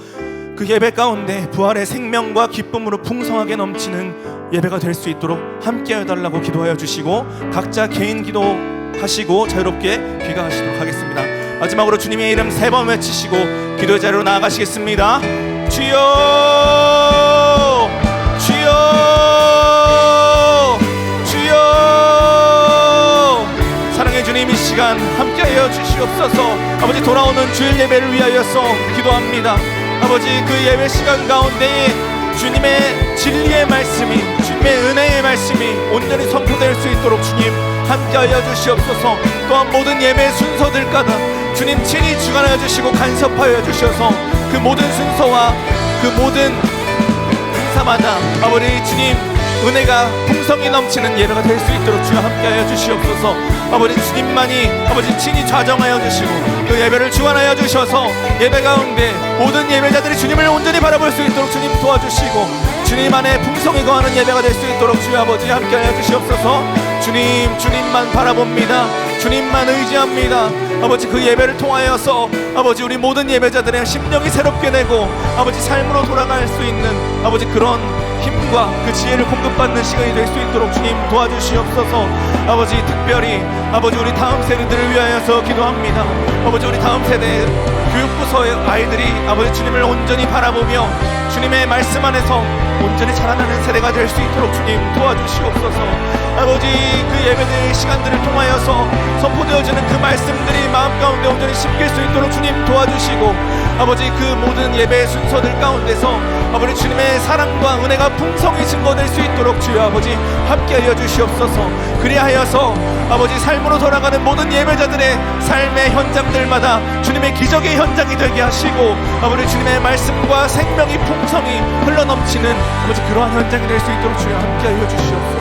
S4: 그 예배 가운데 부활의 생명과 기쁨으로 풍성하게 넘치는 예배가 될 수 있도록 함께하여 달라고 기도하여 주시고 각자 개인 기도하시고 자유롭게 귀가하시도록 하겠습니다. 마지막으로 주님의 이름 3번 외치시고 기도의 자리로 나아가시겠습니다. 주여, 주여, 주여. 사랑의 주님, 이 시간 함께하여 주시옵소서. 아버지, 돌아오는 주일 예배를 위하여서 기도합니다. 아버지, 그 예배 시간 가운데 주님의 진리의 말씀이, 주님의 은혜의 말씀이 온전히 선포될 수 있도록 주님 함께하여 주시옵소서. 또한 모든 예배 순서들까지 주님 친히 주관하여 주시고 간섭하여 주셔서 그 모든 순서와 그 모든 행사마다 아버지 주님 은혜가 풍성히 넘치는 예배가 될 수 있도록 주여 함께하여 주시옵소서. 아버지, 주님만이 아버지 친히 좌정하여 주시고 그 예배를 주관하여 주셔서 예배 가운데 모든 예배자들이 주님을 온전히 바라볼 수 있도록 주님 도와주시고 주님 안에 풍성히 거하는 예배가 될 수 있도록 주여 아버지 함께하여 주시옵소서. 주님, 주님만 바라봅니다. 주님만 의지합니다. 아버지, 그 예배를 통하여서 아버지 우리 모든 예배자들의 심령이 새롭게 되고 아버지 삶으로 돌아갈 수 있는 아버지 그런 힘과 그 지혜를 공급받는 시간이 될 수 있도록 주님 도와주시옵소서. 아버지, 특별히 아버지 우리 다음 세대들을 위하여서 기도합니다. 아버지, 우리 다음 세대 교육부서의 아이들이 아버지 주님을 온전히 바라보며 주님의 말씀 안에서 온전히 자라나는 세대가 될 수 있도록 주님 도와주시옵소서. 아버지, 그 예배의 시간들을 통하여서 선포되어지는 그 말씀들이 마음 가운데 온전히 심길 수 있도록 주님 도와주시고 아버지 그 모든 예배의 순서들 가운데서 아버지 주님의 사랑과 은혜가 풍성히 증거될 수 있도록 주여 아버지 함께하여 주시옵소서. 그리하여서 아버지 삶으로 돌아가는 모든 예배자들의 삶의 현장들마다 주님의 기적의 현장이 되게 하시고 아버지 주님의 말씀과 생명이 풍성히 흘러넘치는 아버지 그러한 현장이 될 수 있도록 주여 함께하여 주시옵소서.